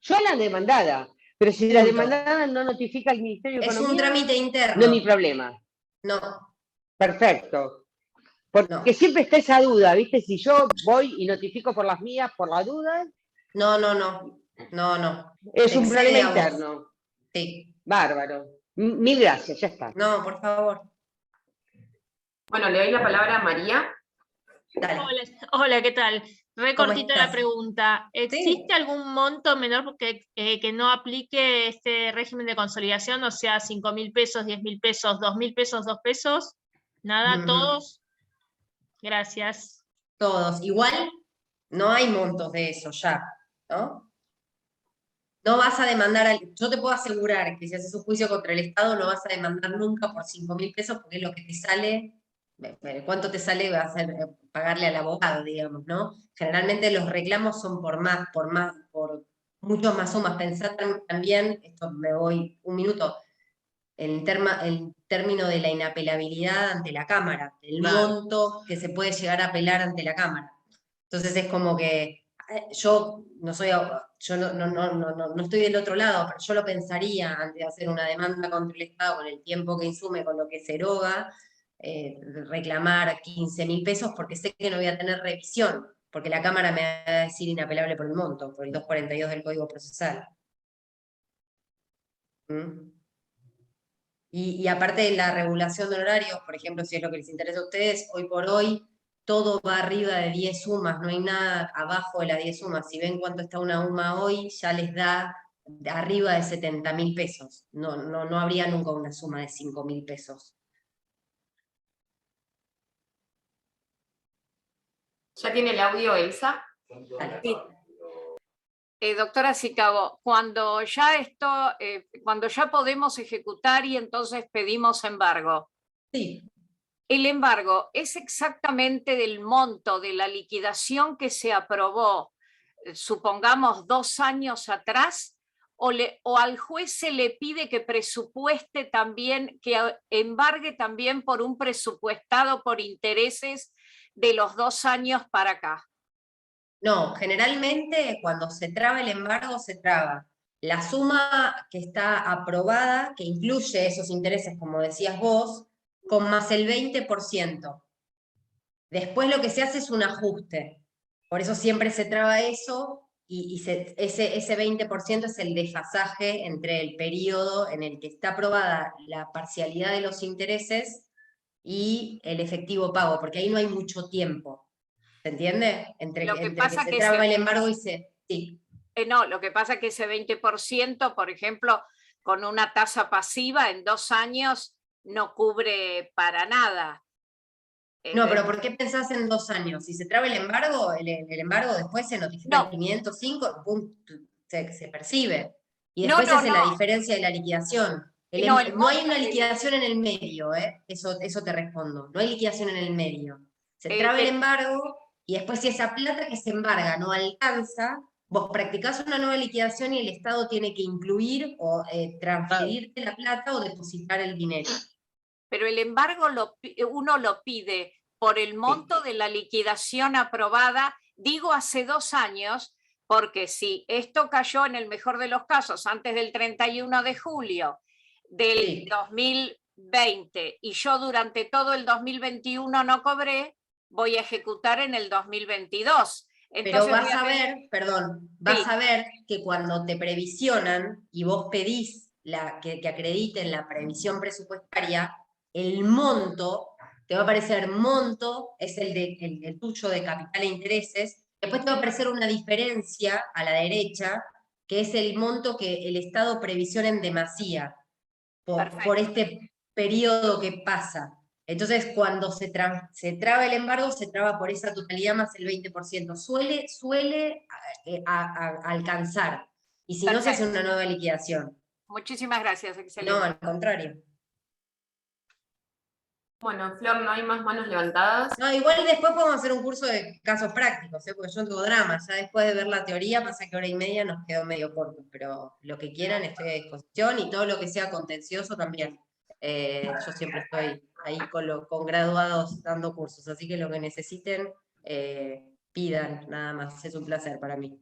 Yo a la demandada, pero si la demandada no notifica al Ministerio de Economía... Es un trámite interno. No es mi problema. No. Perfecto. Porque siempre está esa duda, ¿viste? Si yo voy y notifico por las mías, por la duda... No. Es un problema interno. Sí. Bárbaro. Mil gracias, ya está. No, por favor. Bueno, le doy la palabra a María. Dale. Hola, ¿qué tal? Recortita la pregunta. ¿Existe algún monto menor que no aplique este régimen de consolidación? O sea, 5.000 pesos, 10.000 pesos, 2.000 pesos, 2 pesos. ¿Nada? ¿Todos? Gracias. Todos. Igual no hay montos de eso ya, ¿no? No vas a demandar, yo te puedo asegurar que si haces un juicio contra el Estado no vas a demandar nunca por 5.000 pesos porque es lo que te sale, ¿cuánto te sale? Vas a pagarle al abogado, digamos, ¿no? Generalmente los reclamos son por mucho más sumas. Pensá también, esto me voy un minuto, el término de la inapelabilidad ante la Cámara, el monto que se puede llegar a apelar ante la Cámara. Entonces es como que yo no estoy del otro lado, pero yo lo pensaría antes de hacer una demanda contra el Estado con el tiempo que insume, con lo que se eroga, reclamar 15.000 pesos porque sé que no voy a tener revisión, porque la Cámara me va a decir inapelable por el monto, por el 242 del Código Procesal. Y aparte de la regulación de horarios, por ejemplo, si es lo que les interesa a ustedes, hoy por hoy todo va arriba de 10 sumas, no hay nada abajo de las 10 sumas. Si ven cuánto está una UMA hoy, ya les da arriba de 70.000 pesos. No habría nunca una suma de 5.000 pesos. ¿Ya tiene el audio, Elsa? Sí. Doctora Sicabo, cuando ya podemos ejecutar y entonces pedimos embargo. Sí. ¿El embargo es exactamente del monto de la liquidación que se aprobó, supongamos 2 años atrás, o al juez se le pide que presupueste también, que embargue también por un presupuestado por intereses de los 2 años para acá? No, generalmente cuando se traba el embargo, se traba la suma que está aprobada, que incluye esos intereses, como decías vos, con más el 20%. Después lo que se hace es un ajuste. Por eso siempre se traba eso, y ese 20% es el desfasaje entre el periodo en el que está aprobada la parcialidad de los intereses y el efectivo pago, porque ahí no hay mucho tiempo. ¿Se entiende? Entre que se traba el embargo y se... Sí. No, lo que pasa es que ese 20%, por ejemplo, con una tasa pasiva en 2 años no cubre para nada. No, pero ¿por qué pensás en 2 años? Si se traba el embargo después se notifica el 505, pum, se percibe. Y después se hace la diferencia de la liquidación. No hay una liquidación en el medio, eso te respondo. No hay liquidación en el medio. Se traba el embargo y después si esa plata que se embarga no alcanza, vos practicás una nueva liquidación y el Estado tiene que incluir o transferirte la plata o depositar el dinero. Pero el embargo uno lo pide por el monto de la liquidación aprobada, digo hace 2 años, porque si esto cayó en el mejor de los casos antes del 31 de julio del 2020 y yo durante todo el 2021 no cobré, voy a ejecutar en el 2022. Entonces, pero vas a ver, vas a ver que cuando te previsionan y vos pedís que acrediten la previsión presupuestaria, el monto, te va a aparecer monto, es el tuyo de capital e intereses, después te va a aparecer una diferencia a la derecha, que es el monto que el Estado previsiona en demasía, por este periodo que pasa. Entonces, cuando se traba el embargo, se traba por esa totalidad más el 20%. Suele alcanzar. Y si no, se hace una nueva liquidación. Muchísimas gracias, excelente. No, al contrario. Bueno, Flor, ¿no hay más manos levantadas? No, igual después podemos hacer un curso de casos prácticos, porque yo no tengo drama. Ya después de ver la teoría, pasa que 1 hora y media nos quedó medio corto, pero lo que quieran estoy a disposición y todo lo que sea contencioso también. Yo siempre estoy ahí con graduados dando cursos, así que lo que necesiten, pidan, nada más. Es un placer para mí.